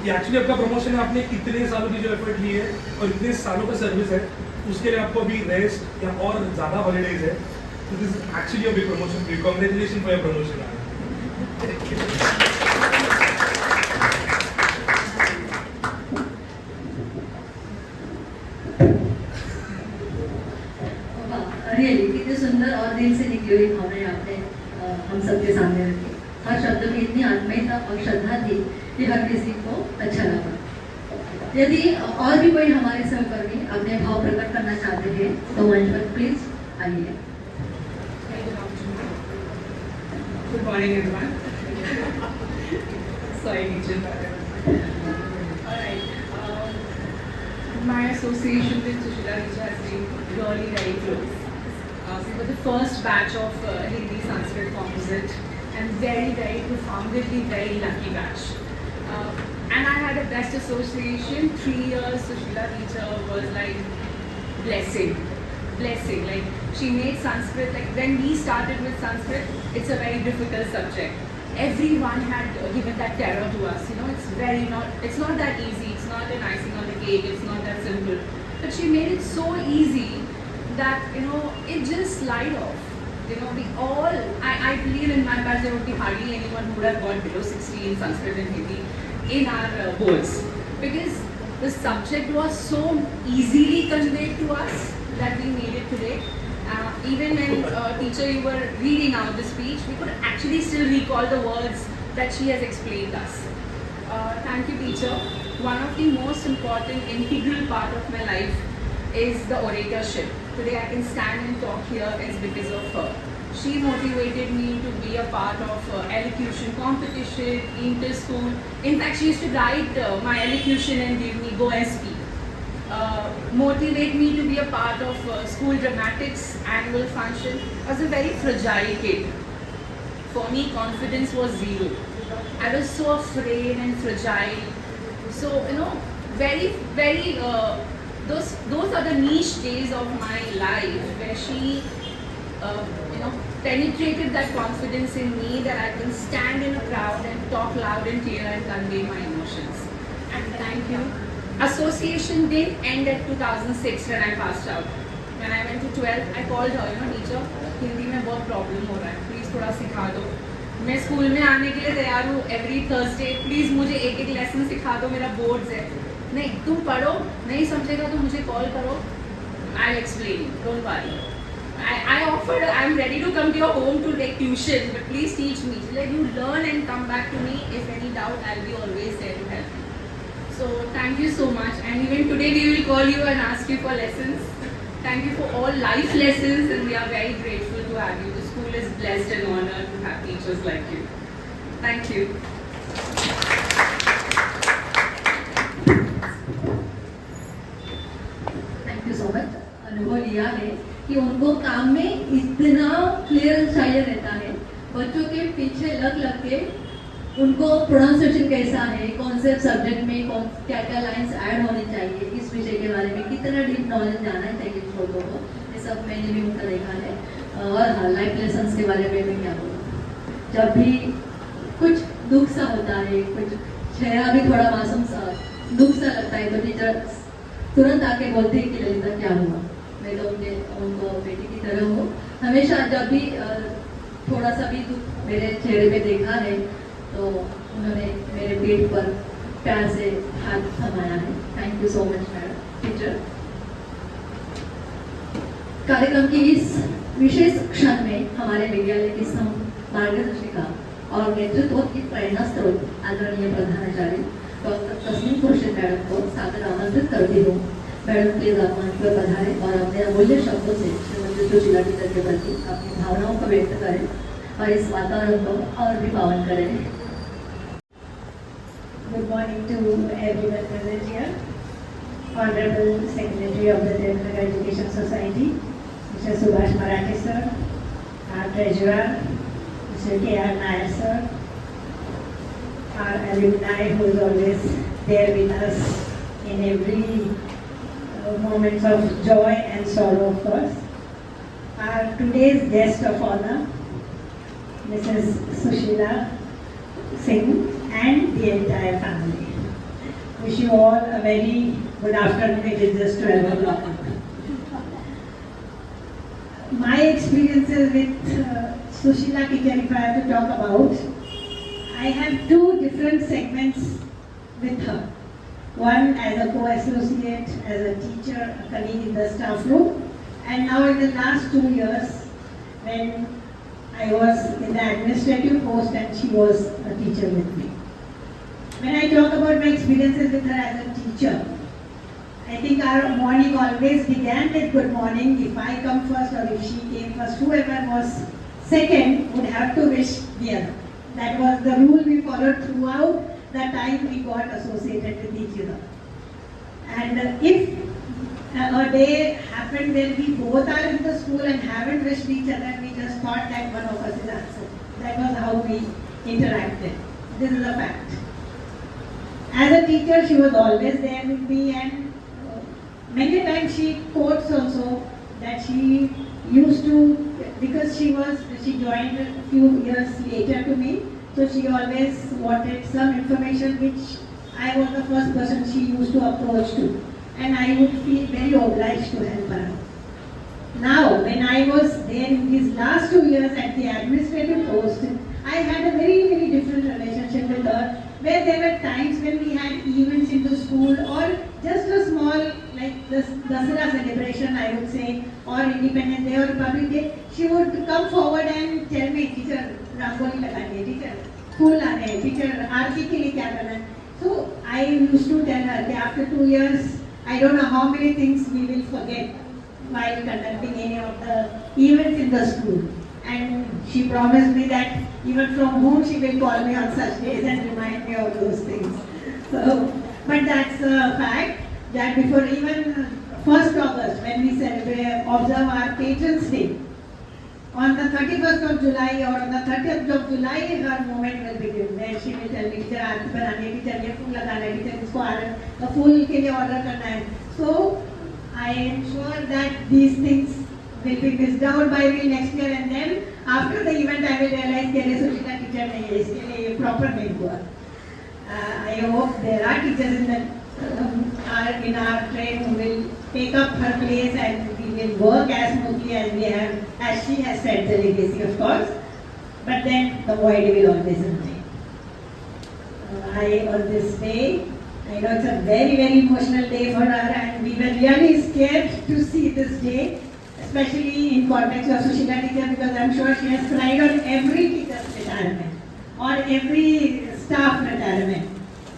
Speaker 5: ये एक्चुअली आपका प्रमोशन है. आपने इतने सालों की जो एफर्ट ली है और इतने सालों का सर्विस है, उसके लिए आपको अभी रेस्ट या और ज़्यादा हॉलीडेज है. तो this is actually a big promotion for you. Congratulation for your promotion.
Speaker 1: Really कितने सुंदर और दिल से निकली हुई भावनाएं आपने हम सबके सामने रखी. हर शब्द में इतनी आत्मीयता और श्रद्धा थी कि हर किसी को अच्छा लगा. यदि और भी कोई हमारे सहकर्मी अपने भाव प्रकट करना चाहते हैं तो मंच पर प्लीज आइए.
Speaker 6: Good morning, everyone. Sorry, teacher. Alright. My association with Sushila teacher has been really very close. We were the first batch of Hindi Sanskrit composite, and very profoundly very lucky batch. And I had a best association. 3 years Sushila teacher was like blessing. Like she made Sanskrit, like when we started with Sanskrit, it's a very difficult subject. Everyone had given that terror to us. You know, it's not that easy. It's not an icing on the cake. It's not that simple. But she made it so easy that, you know, it just slide off. You know, I believe in my batch there would be hardly anyone who would have got below 60 in Sanskrit and Hindi in our boards, because the subject was so easily conveyed to us that we made it today. Even when teacher you were reading out the speech, we could actually still recall the words that she has explained us. Thank you, teacher. One of the most important integral part of my life is the oratorship. Today I can stand and talk here is because of her. She motivated me to be a part of elocution competition, inter-school. In fact, she used to write my elocution and give me go and speak. Motivate me to be a part of school dramatics annual function. I was a very fragile kid. For me, confidence was zero. I was so afraid and fragile. So, you know, very those are the niche days of my life where she you know, penetrated that confidence in me that I can stand in a crowd and talk loud and clear and convey my emotions. And thank you. Association didn't end at 2006 when I passed out. When I went to 12th, I called her, you know, teacher, Hindi में बहुत problem हो रहा है, please थोड़ा सिखा दो. मैं school में आने के लिए तैयार हूँ एवरी थर्सडे, प्लीज़ मुझे एक लेसन सिखा दो, मेरा बोर्ड्स है. नहीं, तुम पढ़ो, नहीं समझेगा तो मुझे कॉल करो, I explain, don't worry. I offered, I'm ready to come to your home to take tuition, but please teach me. Let you learn and come back to me. If any doubt, I'll be always there to help you. So thank you so much. And even today we will call you and ask you for lessons. Thank you for all life lessons, and we are very grateful to have you. The school is blessed and honored to have teachers like you. Thank you.
Speaker 1: Thank you so much. अनुभव लिया है कि उनको काम में इतना clear चाहिए रहता है, बच्चों के पीछे लग लग के उनको प्रोनाउंसिएशन कैसा है, कौन से सब्जेक्ट में कौन क्या क्या लाइंस ऐड होनी चाहिए, इस विषय के बारे में कितना डीप नॉलेज जाना चाहिए छोटों को, ये सब मैंने भी उनका देखा है. और हाँ, लाइफ लेसन्स के बारे में मैं क्या बोलूँ, जब भी कुछ दुख सा होता है, कुछ चेहरा भी थोड़ा मासूम सा दुख सा लगता है, तो टीचर तुरंत आके बोलते हैं कि ललिता क्या हुआ. मैं तो उनको बेटी की तरह हूँ. हमेशा जब भी थोड़ा सा भी दुख मेरे चेहरे पे देखा है तो उन्होंने मेरे पेट पर प्यार से हाथ थमाया है. Thank you so much madam teacher. कार्यक्रम की इस विशेष क्षण में हमारे विद्यालय की मार्गदर्शिका और नेतृत्व की प्रेरणा स्रोत आदरणीय प्रधानाचार्य डॉक्टर तस्मीन खुर्शीद मैडम को सादर आमंत्रित करती हूँ. मैडम प्लीज आप मंच पर पधारें और अपने अमूल्य शब्दों से श्रीमती सुशीला टीचर के प्रति अपनी भावनाओं को व्यक्त करें और इस वातावरण को और भी पावन करें.
Speaker 2: Good morning to everyone present here. Honorable Secretary of the Telangana Education Society, Mr. Subhash Marathe sir, our Treasurer, Mr. K.R. Nair sir, our alumni who is always there with us in every moments of joy and sorrow of course. Our today's guest of honor, Mrs. Sushila Singh and the entire family. Wish you all a very good afternoon. It is just 12 o'clock. My experiences with Sushila teacher, if I have to talk about, I have two different segments with her. One as a co-associate, as a teacher, a colleague in the staff room, and now in the last 2 years when I was in the administrative post and she was a teacher with me. When I talk about my experiences with her as a teacher, I think our morning always began with good morning. If I come first or if she came first, whoever was second would have to wish the other. That was the rule we followed throughout the time we got associated with each other. And if a day happened when we both are in the school and haven't wished each other, we just thought that one of us is absent. That was how we interacted. This is a fact. As a teacher, she was always there with me, and many times she quotes also that she used to, because she joined a few years later to me, so she always wanted some information which I was the first person she used to approach to, and I would feel very obliged to help her. Now, when I was there in these last 2 years at the administrative post, I had a very, very different relationship with her, where there were times when we had events in the school or just a small, like the Dasara celebration, I would say, or Independence Day or Republic Day, she would come forward and tell me, teacher, Rangoli lagani hai, teacher, phool laane hai, teacher, aarti ke liye kya karna hai. So I used to tell her that after 2 years, I don't know how many things we will forget while conducting any of the events in the school. And she promised me that even from home she will call me on such days and remind me of those things. So, but that's a fact that before even 1st August, when we observe our Patrons' Day, on the 31st of July or on the 30th of July, her moment will begin. Then she will tell me, teacher, aarti banani hai, teacher, ye phool lagana hai, teacher, isko phool ke liye order karna hai. So, I am sure that these things will be missed out by me next year, and then after the event I will realize that Sushila teacher nahi hai, iske liye proper nahi hua. I hope there are teachers in our train who will take up her place and we will work as smoothly as we have, as she has said, the legacy of course, but then the void will always remain. On this day, I know it's a very, very emotional day for her, and we were really scared to see this day, especially in context of Sushila teacher, because I'm sure she has cried on every teacher's retirement or every staff retirement.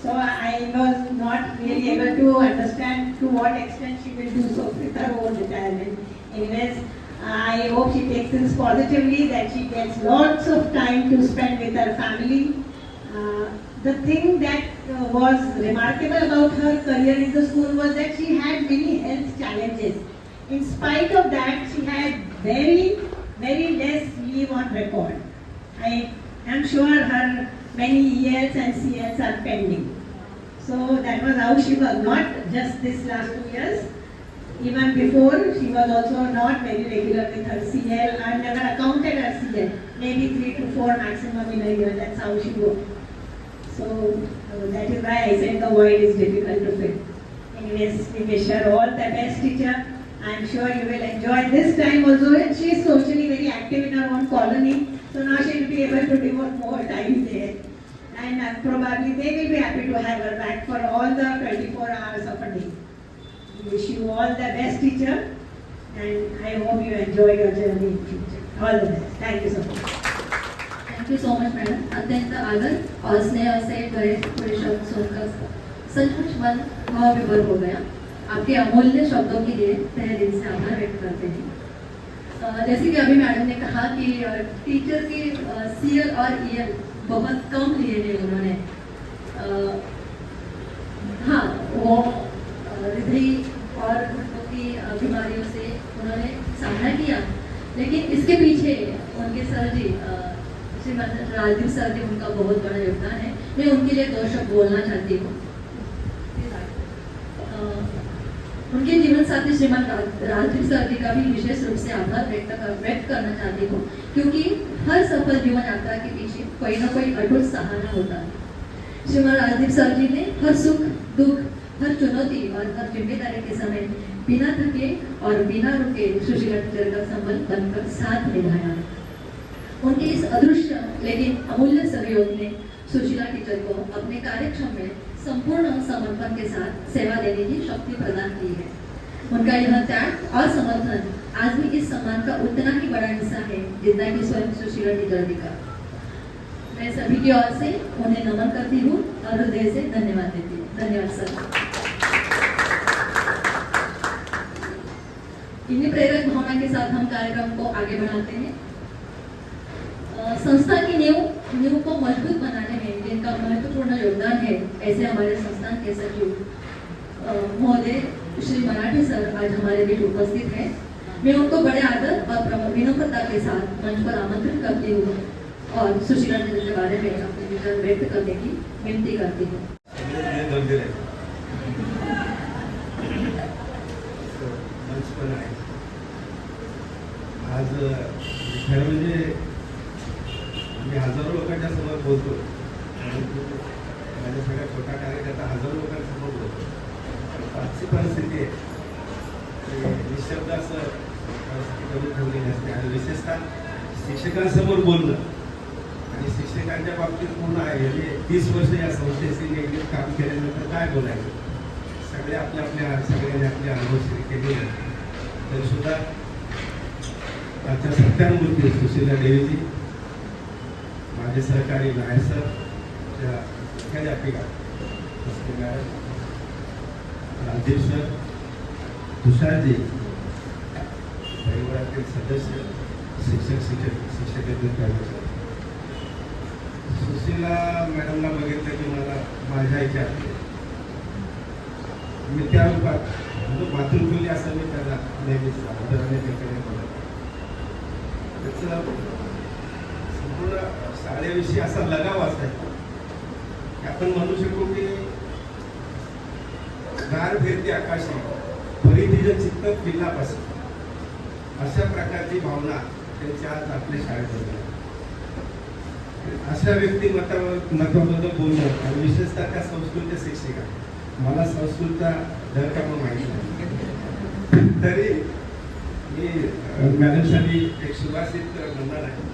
Speaker 2: So I was not really able to understand to what extent she will do so with her own retirement. Anyways, I hope she takes this positively, that she gets lots of time to spend with her family. The thing that was remarkable about her career in the school was that she had many health challenges. In spite of that, she had very, very less leave on record. I am sure her many ELs and CLs are pending. So that was how she was, not just this last 2 years. Even before, she was also not very regular with her CL and never accounted her CL. Maybe 3 to 4 maximum in a year, that's how she worked. So that is why I said the void is difficult to fill. Anyways, we wish her all the best, teacher. I am sure you will enjoy this time also. And she is socially very active in her own colony. So now she will be able to devote more time there. And probably they will be happy to have her back for all the 24 hours of a day. We wish you all the best, teacher. And I hope you enjoy your journey in future. All the best. Thank you so much.
Speaker 1: Thank you so much madam. अत्यंत आदर और स्नेह से भरे पूरे शब्द सुनकर सचमुच मन भावविभोर हो गया. आपके अमूल्य शब्दों के लिए तहे दिल से आभार व्यक्त करते हैं. जैसे कि अभी मैडम ने कहा कि टीचर की CL और EL बहुत कम लिए हैं उन्होंने. हाँ, वो हृदय और घुटनों की बीमारियों से उन्होंने सामना किया, लेकिन इसके पीछे उनके सर जी श्रीमान राजदीप सर जी, उनका बहुत बड़ा योगदान है. मैं उनके लिए 2 शब्द बोलना चाहती हूँ. उनके जीवन साथी श्रीमान राजदीप सर जी का भी विशेष रूप से आभार व्यक्त करना चाहती हूँ, क्योंकि हर सफल जीवन यात्रा के पीछे कोई ना कोई अटूट सहारा होता है. श्रीमान राजदीप सर जी ने हर सुख दुख, हर चुनौती और हर जिम्मेदारी के समय बिना थके और बिना रुके सुशीला टीचर का संबल बनकर साथ निभाया. उनके इस अदृश्य लेकिन अमूल्य सहयोग ने सुशीला टीचर को अपने कार्यक्षम में संपूर्ण समर्पण के साथ सेवा देने की शक्ति प्रदान की है. उनका यह त्याग और समर्थन आज भी इस सम्मान का उतना ही बड़ा हिस्सा है जितना कि स्वयं सुशीला टीचर जी का. मैं सभी की ओर से उन्हें नमन करती हूँ और हृदय से धन्यवाद देती हूँ. धन्यवाद सर. इन्हीं प्रेरक भावना के साथ हम कार्यक्रम को आगे बढ़ाते हैं. संस्था की नींव को मजबूत बनाने में जिनका महत्वपूर्ण योगदान है, ऐसे हमारे संस्थान के सचिव महोदय श्री मराठी सर आज हमारे बीच उपस्थित हैं. मैं उनको बड़े आदर और विनम्रता के साथ मंच पर आमंत्रित करती हूँ और सुशीला टीचर के बारे में अपने विचार व्यक्त करने की विनती करती हूँ.
Speaker 3: आज खरं म्हणजे मी हजारो लोकांच्या समोर बोलतो, माझ्या सगळ्या छोटा कार्यकर्ता हजारो लोकांसमोर बोलतो. आजची परिस्थिती आहे निशब्द असं परिस्थिती करून ठेवलेली असते आणि विशेषतः शिक्षकांसमोर बोलणं आणि शिक्षकांच्या बाबतीत पूर्ण आहे. म्हणजे 30 वर्ष या संस्थेशी निगडीत काम केल्यानंतर काय बोलायचं. सगळे सगळ्यांनी आपले अनुभव शेअर केलेले तरी सुद्धा आजच्या सत्यानुभूती सुशीला देवीजी, माझे सहकारी नायर सर, मुख्याध्यापिका मॅडम, राजीव सर, तुषारजी, परिवारातील सदस्य, शिक्षकेतर कर्मचारी. सुशीला मॅडमला बघितलं की मला माझ्या आईच्या मी त्या रूपात म्हणजे मातृतुल्य असं मी त्यांना नेहमीच आदराने ठिकाणी बघत. त्याचं संपूर्ण शाळेविषयी असा लगाव असायचा की आपण म्हणू शकू की गार फिरते आकाशी परी तिचं चित्त पिल्लापासून, अशा प्रकारची भावना त्यांच्या आज आपल्या शाळेत होती. अशा व्यक्तिमत्वाबद्दल बोलणं आणि विशेषतः त्या संस्कृत शिक्षिका, मला संस्कृतचा दर का पण माहिती नाही, तरी मी मॅडमसाठी एक सुभाषित म्हणणार आहे.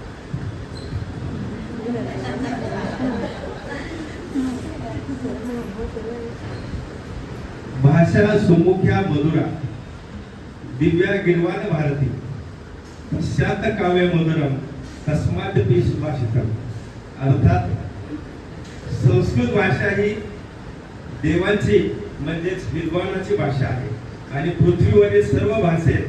Speaker 3: भाषा सुमुख्या मधुरा दिव्या गिरवान भारती
Speaker 7: शात काव्य मधुरम तस्मात पी सुभाषितम. अर्थात संस्कृत भाषा ही देवांची म्हणजेच विद्वानाची भाषा आहे आणि पृथ्वीवरील सर्व भाषेत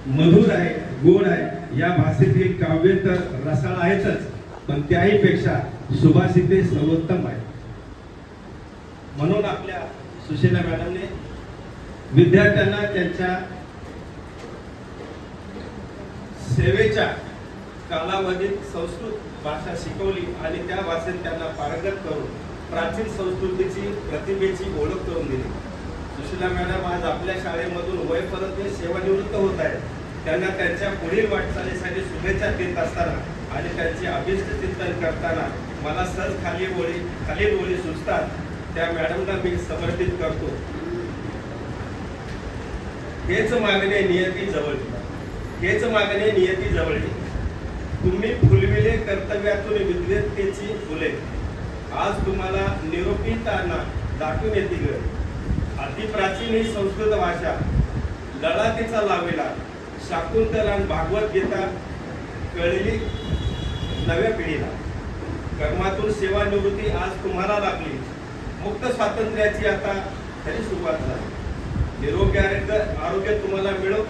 Speaker 7: मधुर आहे, गोड आहे. या भाषेतील काव्य तर रसाळ आहेतच, पण त्याही पेक्षा सुभाषिते सर्वोत्तम आहे. म्हणून आपल्या सुशीला मॅडमने विद्यार्थ्यांना त्यांच्या सेवेच्या कालावधीत संस्कृत भाषा शिकवली आणि त्या भाषेत त्यांना पारंगत करून प्राचीन संस्कृतीची प्रतिभेची ओळख करून दिली. सुशीला मॅडम आज आपल्या शाळेमधून वयपरत्वे सेवानिवृत्त होत आहेत. त्यांना त्यांच्या पुढील वाटचालीसाठी शुभेच्छा देत असताना आणि त्यांचे अभिष्ट चिंतन करताना मला सहज खालील ओळी सुचतात, त्या मॅडमला मी समर्पित करतो. हेच मागणे नियती जवळी, हेच मागणे नियती जवळी. तुम्ही फुलविले कर्तव्यातून विद्वत्तेची फुले. आज तुम्हाला निरोपीताना दाटून येते ग. अतिप्राचीन ही संस्कृत भाषा लढा तिचा लावेला. शाकुंतला आणि भागवत गीता कळली नव्या पिढीला. कर्मातून सेवानिवृत्ती आज तुम्हाला लाभली. मुक्त स्वातंत्र्याची आता खरी सुरुवात झाली. निरोगी आरोग्य तुम्हाला मिळो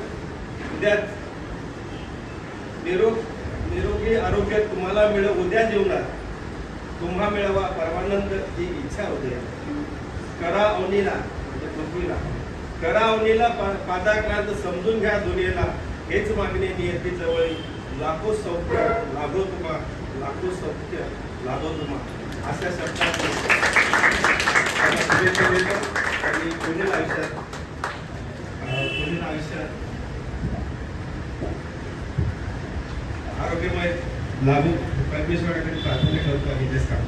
Speaker 7: उद्या. निरोगी आरोग्य तुम्हाला मिळो उद्या जीवनात. तुम्हा मिळवा परमानंद ही इच्छा होते. करा अवनीला म्हणजे पृथ्वीला, करा अवनीला पादाक्रांत समजून घ्या दुनियेला. हेच मागणे नियती जवळी. लाखो सौख्य लाभो तुम्हा, लाखो सौख्य लाभो तुम्हा. अशा शब्दात आणि पुढील आयुष्यात आरोग्यमय लाभो परमेश्वराकडे प्रार्थना करतो आणि तेच काम.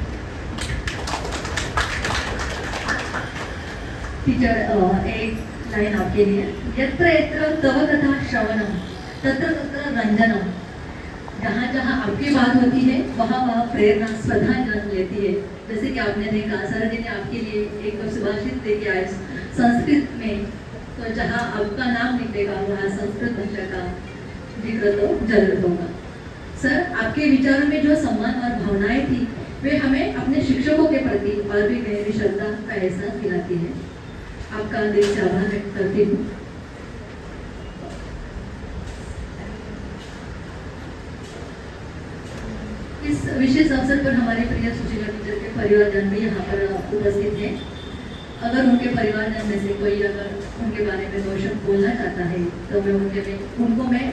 Speaker 1: टीचर एक लाइन आपके लिए. यत्र यत्र तव कथा श्रवणम तत्र तत्र रंजनम. जहाँ जहाँ आपकी बात होती है वहाँ वहाँ प्रेरणा स्वतः जन्म लेती है. जैसे कि आपने देखा सर जी ने आपके लिए एक सुभाषित लेके आए संस्कृत में. तो जहाँ आपका नाम निकलेगा वहाँ संस्कृत भाषा का जिक्र तो जरूर होगा. सर आपके विचारों में जो सम्मान और भावनाएं थी वे हमें अपने शिक्षकों के प्रति और भी गहरी श्रद्धा का एहसास दिलाती है. आपका दिल से आभार व्यक्त करती हूँ. इस विशेष अवसर पर हमारे प्रिय सुशीला टीचर के परिवारजन भी यहाँ पर उपस्थित हैं. अगर उनके परिवारजन में से कोई अगर उनके बारे में दो शब्द बोलना चाहता है तो मैं उनको मैं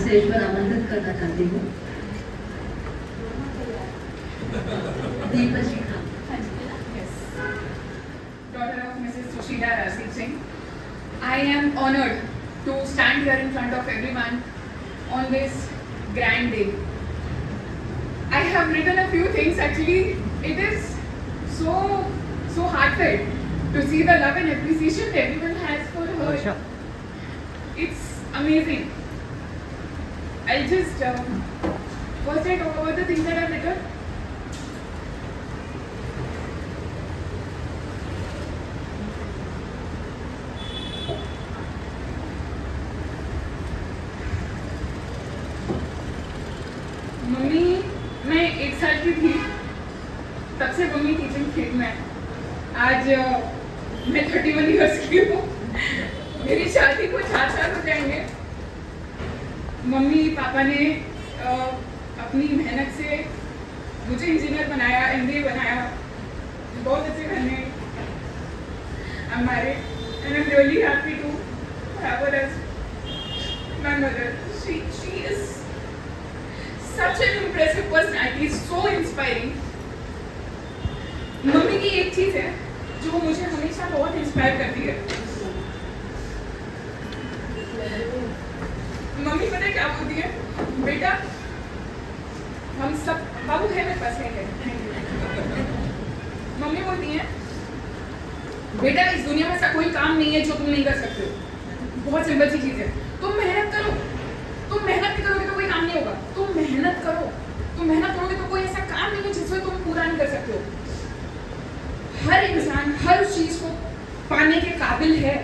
Speaker 1: स्टेज पर आमंत्रित करना चाहती हूँ. Deepshree Khan.
Speaker 6: Daughter of Mrs. Sushila Rasik Singh. I am honored to stand here in front of everyone on this grand day. I have written a few things. Actually, it is so heartfelt to see the love and appreciation everyone has for her. It's amazing. I'll just first I talk about the things that I've written. Mummy मैं 1 साल की थी तब से mummy teaching field में. आज मैं 31 years की हूँ. मेरी शादी को 4 साल हो जाएंगे. मम्मी पापा ने अपनी मेहनत से मुझे इंजीनियर बनाया, MBA बनाया बहुत अच्छे घर में. I'm married and I'm really happy to have her as my mother. She is such an impressive personality, so inspiring. Mummy की एक चीज है जो मुझे हमेशा बहुत इंस्पायर करती है. मम्मी पता है क्या बोलती है? बेटा हम सब बाबू है मेरे पास है. मम्मी बोलती है बेटा इस दुनिया में ऐसा कोई काम नहीं है जो तुम नहीं कर सकते हो. बहुत सिंपल सी चीज है. तुम मेहनत करो. तुम मेहनत नहीं करोगे तो कोई काम नहीं होगा. तुम मेहनत करो. तुम मेहनत करोगे तो कोई ऐसा काम नहीं है जिसमें तुम पूरा नहीं कर सकते हो. हर इंसान हर उस चीज को पाने के काबिल है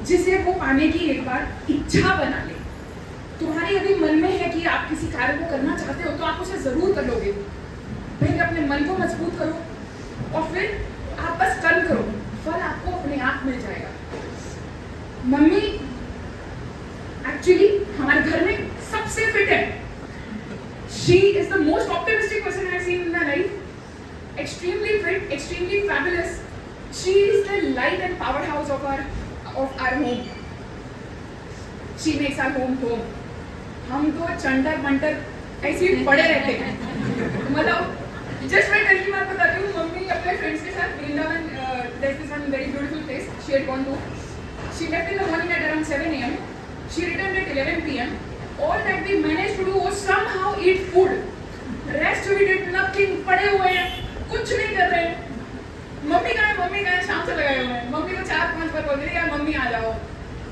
Speaker 6: जिसे वो पाने की एक बार इच्छा बना ले. तो यदि मन में है कि आप किसी कार्य को करना चाहते हो तो आप उसे जरूर कर लोगे। पहले अपने मन को मजबूत करो और फिर आप बस कर्म करो, फल आपको अपने आप मिल जाएगा। मम्मी एक्चुअली हमारे घर में सबसे फिट है। She is the most optimistic person I've seen in my life. Extremely fit, extremely fabulous. She is the light and powerhouse of our home. She makes our home home. हम तो चंटर Munter ऐसे ही पड़े रहते हैं। मतलब just मैं कल की बात बताती हूँ, मम्मी अपने फ्रेंड्स के साथ Vrindavan, there's this one very beautiful place she had gone to. She left in the morning at around 7 a.m. She returned at 11 p.m. All that we managed to do was somehow eat food. Rest we did nothing. पड़े हुए हैं, कुछ नहीं कर रहे हैं। Mummy कहाँ है, शाम से लगाए हुए हैं। मम्मी को 4-5 बार बोल रही यार मम्मी आ जाओ,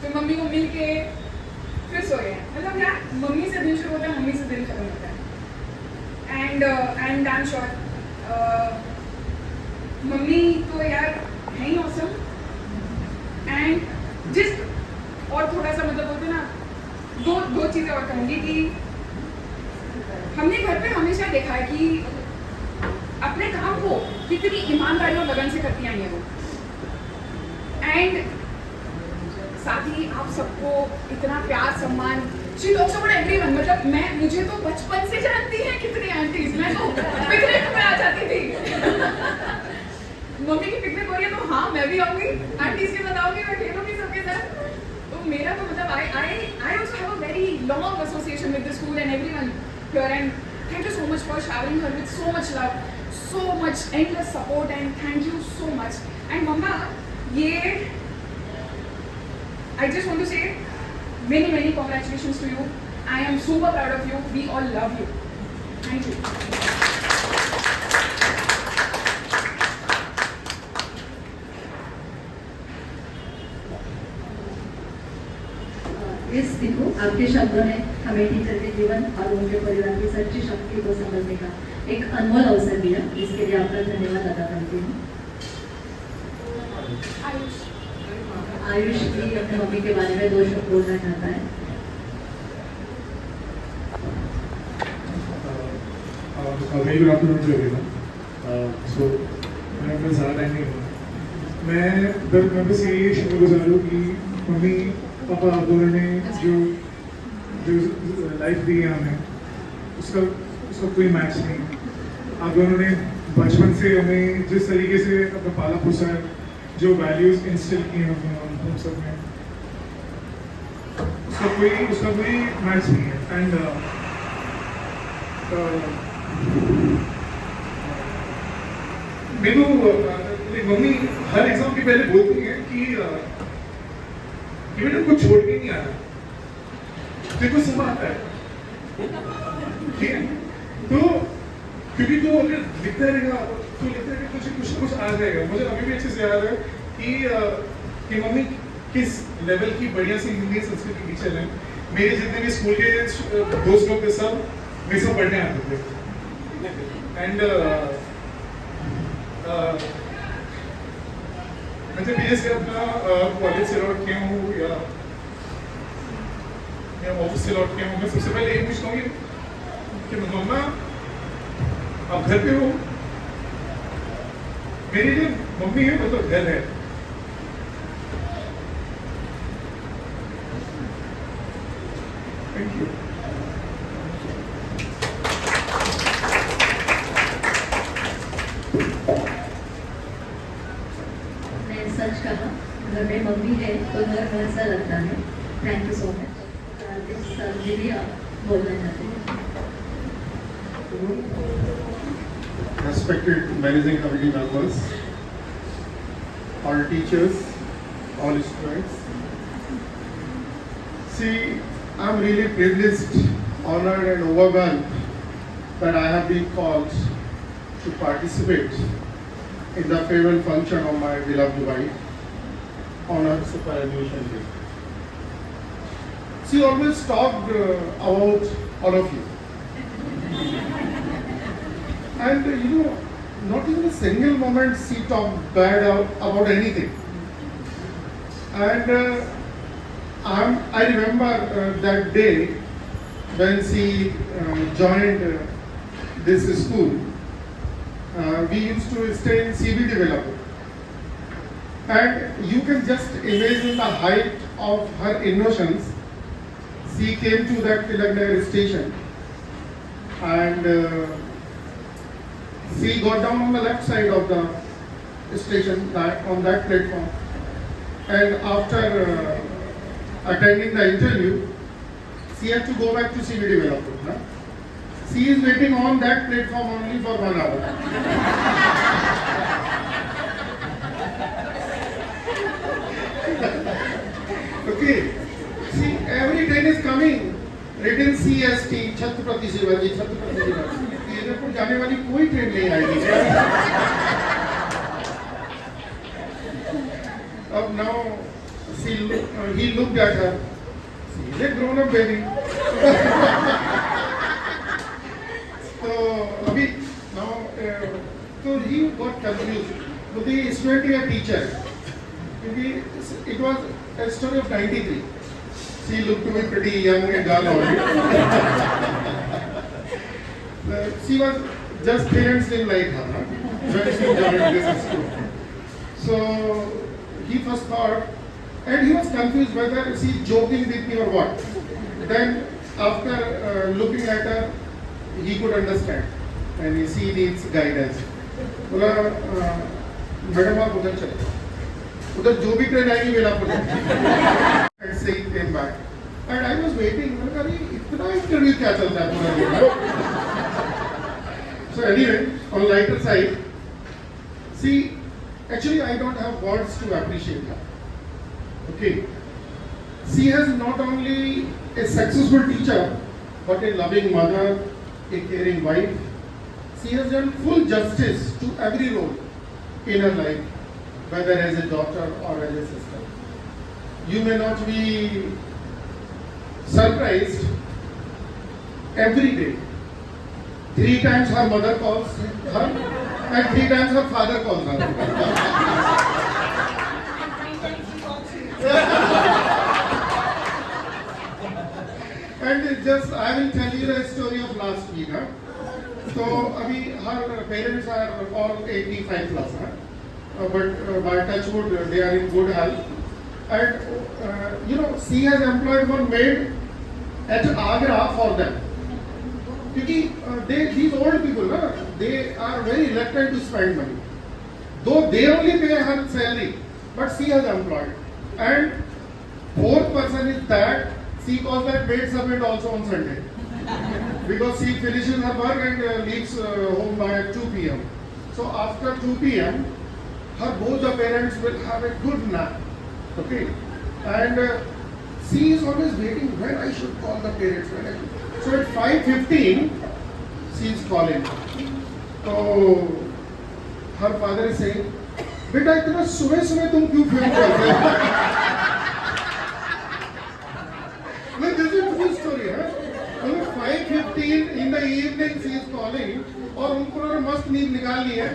Speaker 6: फिर मम्मी को मिल के फिर सोए हैं। मतलब यार मम्मी से दिन शुरू होता है, मम्मी से दिन खत्म होता है। And I am sure mummy तो यार है ही ऑसम। एंड जिस और थोड़ा सा मतलब बोलते ना, दो चीज़ें और कहूँगी कि हमने घर पे हमेशा देखा है कि अपने काम को कितनी ईमानदारी और लगन से करती आई है वो। एंड साथ ही आप सबको इतना प्यार सम्मान, शी टॉक्स अबाउट एवरीवन। मतलब मुझे तो बचपन से जानती है कितनी आंटीज, मैं तो पिकनिक में आ जाती थी। मम्मी की पिकनिक हो रही है तो हाँ मैं भी आऊँगी, आंटीज के साथ आऊँगी, मैं खेलूँगी सबके साथ। तो मेरा तो मतलब I also have a very long association with the school and everyone here, and thank you so much for showering her with so much love, so much endless support, and thank you so much. And Mama, I just want to say many congratulations to you. I am super proud of you. We all love you. Thank you.
Speaker 1: इस दिन को आपके शब्दों ने हमें teacher के जीवन और उनके परिवार की सच्ची शक्ति को समझने का एक अनमोल अवसर दिया, जिसके लिए आपका धन्यवाद अदा करती हूँ। आयुष भी अपने मम्मी के बारे में 2 शब्द बोलना चाहता है।
Speaker 8: Very good afternoon to everyone. So मैं ज़्यादा टाइम नहीं लूँगा। मैं बस ये शुक्रगुजार हूँ कि मम्मी पापा आप दोनों ने जो लाइफ दी है हमें, उसका कोई मैच नहीं। आप दोनों ने बचपन से हमें जिस तरीके से अपना पाला पोसा है, जो वैल्यूज इंस्टिल किए हैं हम सब में, उसका कोई मैच नहीं है। एंड मेरी मम्मी हर एग्जाम के पहले बोलती है कि बेटा कुछ छोड़ के नहीं आना, देखो सब आता है, ठीक है? तो क्योंकि तो अगर लिखता रहेगा तो लिखता रहेगा, कुछ आ जाएगा। मुझे अभी भी अच्छे से याद है कि मम्मी किस लेवल की बढ़िया सी हिंदी संस्कृत की टीचर है। मेरे जितने भी स्कूल के दोस्त लोग थे सब मेरे से पढ़ने आते थे। एंड मैं जब ये से अपना कॉलेज से लौट के हूँ या ऑफिस से लौट के हूँ, मैं सबसे पहले ये पूछता हूँ कि मम्मा आप घर पे हो? मेरी जो मम्मी है मतलब घर है। Thank you.
Speaker 1: सच कहा, घर में मम्मी है तो घर घर सा लगता है। Thank you so much. Sir ji भी आप बोलना चाहते हैं?
Speaker 9: Respected managing committee members, all teachers, all students. See, I'm really privileged, honored and overwhelmed that I have been called to participate in the farewell function of my beloved wife on her superannuation day. She always talked about all of you. And not even a single moment she talked bad about anything. And I remember that day when she joined this school, we used to stay in CV developer. And you can just imagine the height of her innocence. She came to that Tilaknagar station and she got down on the left side of the station on that platform. And after attending the interview, she had to go back to CV developer. Huh? She is waiting on that platform only for 1 hour. Okay. See, every train is coming. Written CST, Chhatrapati Shivaji, Chhatrapati Shivaji. इधर पर जाने वाली कोई train नहीं आएगी. अब now he looked at her. She is a grown-up baby. So अभी now so he got confused. But the student is a teacher. It was a story of 93. She looked to be pretty young and girl only. She was just thin and slim like her, huh? When she joined this school. So he first thought, and he was confused whether she is joking with me or what. Then after looking at her, he could understand, and she needs guidance. बोला madam आप उधर चले, उधर जो भी train आएगी वेला पर. And she came back, and I was waiting. मैंने कहा अरे इतना इंटरव्यू क्या चल रहा है पूरा. So anyway, on lighter side, see, actually I don't have words to appreciate her. Okay, she has not only a successful teacher, but a loving mother, a caring wife. She has done full justice to every role in her life, whether as a daughter or as a sister. You may not be surprised. Every day, 3 times her mother calls her, and 3 times her father calls her. And just I will tell you the story of last week. Huh? So, abhi her parents are all 85 plus, huh? But by touch wood, they are in good health. And she has employed one maid at Agra for them. Because these old people, they are very reluctant to spend money. Though they only pay her salary, but she has employed. And 4th person is that she calls that maid submit also on Sunday. Because she finishes her work and leaves home by 2 p.m. So after 2 p.m., both the parents will have a good nap. Okay, and she is always waiting when I should call the parents. So at 5:15, she is calling. So her father is saying, "बेटा इतना सुबह तुम क्यों phone करते हो?" This is a true story, huh? 5:15 in the evening she is calling, और उनको मस्त नींद निकाल ली है.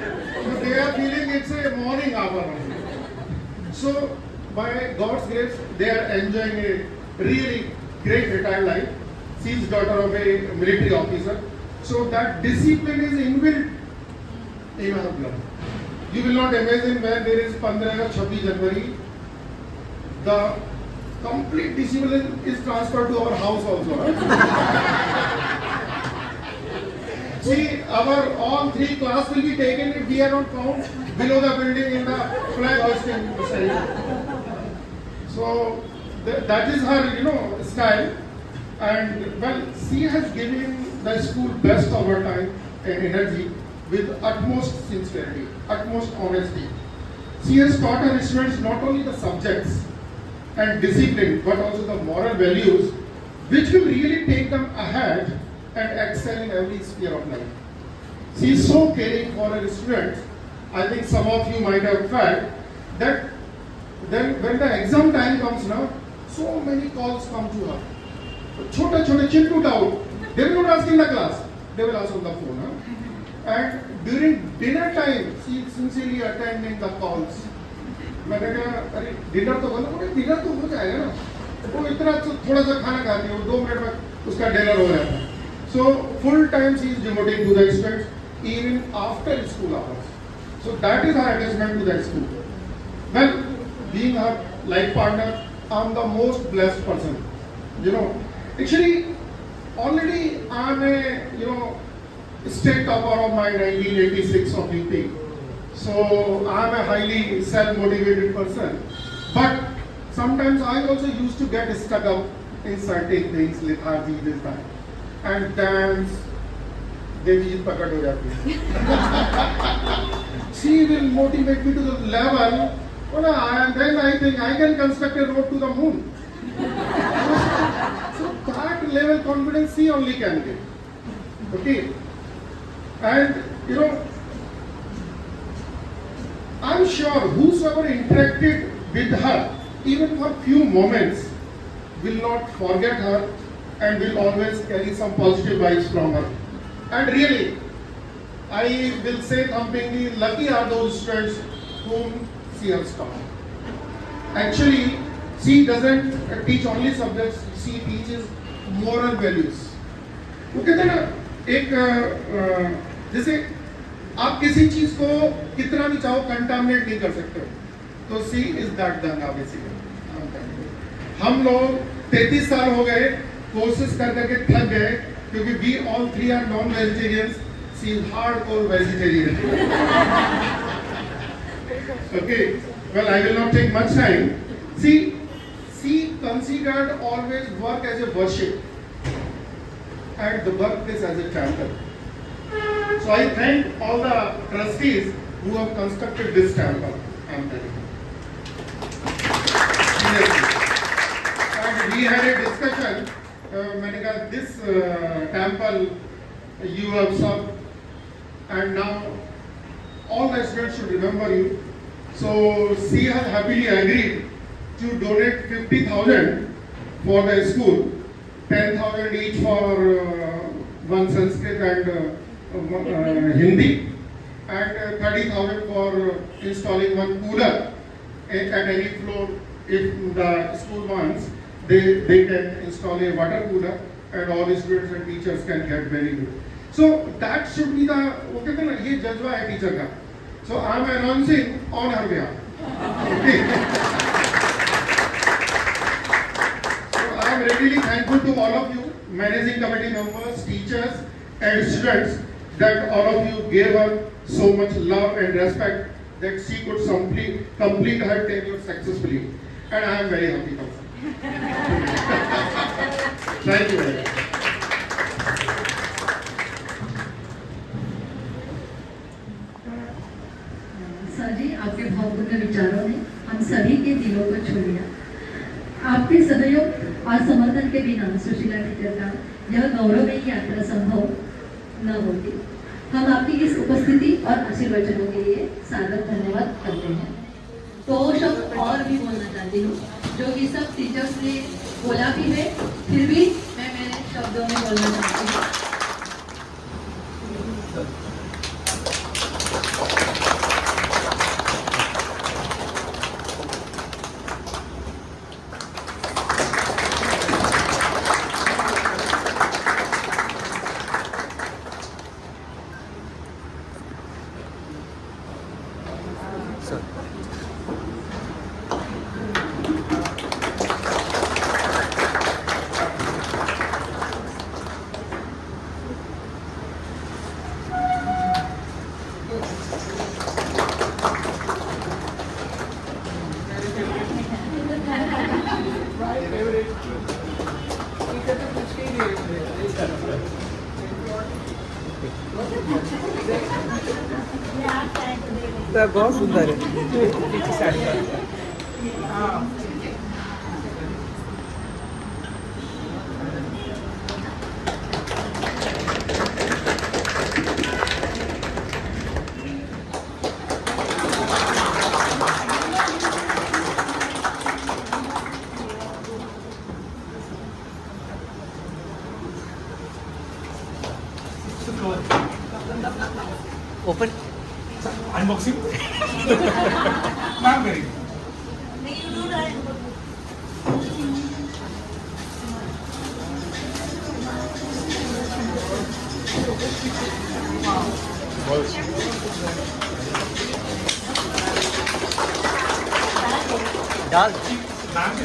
Speaker 9: So they are feeling it's a morning hour. So by God's grace, they are enjoying a really great retired life. She is daughter of a military officer. So that discipline is inbuilt in her blood. You will not imagine when there is 15 or 26 January, the complete discipline is transferred to our house also. See, our all 3 class will be taken if we are not found below the building in the flag hosting side. So that is her, style. And well, she has given the school best of her time and energy with utmost sincerity, utmost honesty. She has taught her students not only the subjects and discipline, but also the moral values, which will really take them ahead and excel in every sphere of life. She is so caring for her students. I think some of you might have felt that then when the exam time comes now, so many calls come to her. Chota chintu doubt. They will not ask in the class. They will ask on the phone. Huh? And during dinner time, she is sincerely attending the calls. मैंने कहा अरे dinner तो बोला, dinner तो हो जाएगा ना. वो इतना थोड़ा सा खाना खाती है, 2 मिनट में उसका डिनर हो जाता है. So full time she is devoting to the students even after school hours. So that is her attachment to the school. Well, being her life partner, I'm the most blessed person. You know, actually, already I'm a state topper of my 1986 of UP. So I'm a highly self-motivated person. But sometimes I also used to get stuck up in certain things, lethargy, this, that. And dance, देवी जी प्रकट हो जाती है. She will motivate me to the level, and then I think I can construct a road to the moon. So that level confidence she only can give. Okay, and I'm sure whosoever interacted with her, even for few moments, will not forget her and will always carry some positive vibes from her. And really, I will say thumpingly, lucky are those students whom she has taught. Actually, she doesn't teach only subjects, she teaches moral values. वो कहते हैं ना, एक जैसे आप किसी चीज को कितना भी चाहो कंटामिनेट नहीं कर सकते हो, तो सी इज दैट दंगा बेसिकली. हम लोग 33 साल हो गए कोर्सेज कर करके थक गए, क्योंकि we all three are non vegetarians, she is hardcore vegetarian. Okay, well, I will not take much time. See, she considered always work as a worship and the workplace as a temple. So I thank all the trustees who have constructed this temple. I'm telling you. And we had a discussion. मैंने कहा this temple you have served, and now all the students should remember you. So she has happily agreed to donate 50,000 for the school, 10,000 each for one Sanskrit and Hindi, and 30,000 for installing one cooler at any floor. If the school wants, they can install a water cooler, and all the students and teachers can get very good. So that should be the, वो कहते हैं ना, ये जज्बा है teacher का. So I am announcing on her behalf. Okay. So I am really thankful to all of you, managing committee members, teachers, and students, that all of you gave her so much love and respect that she could complete her tenure successfully, and I am very happy for her. Thank you very much.
Speaker 1: Sir ji, आपके भावपूर्ण विचारों ने हम सभी के दिलों को छू लिया. आपके सहयोग और समर्थन के बिना सुशीला टीचर का यह गौरवमयी यात्रा संभव न होती. हम आपकी इस उपस्थिति और आशीर्वचनों के लिए सादर धन्यवाद करते हैं. तो शब्द और भी बोलना चाहती हूँ, जो कि सब टीचर्स ने बोला भी है, फिर भी मैं मेरे शब्दों में बोलना चाहती हूँ.
Speaker 10: बहुत सुंदर है.
Speaker 5: ओपन अनबॉक्सिंग मैम करेंगे.
Speaker 10: डाल
Speaker 5: मैम का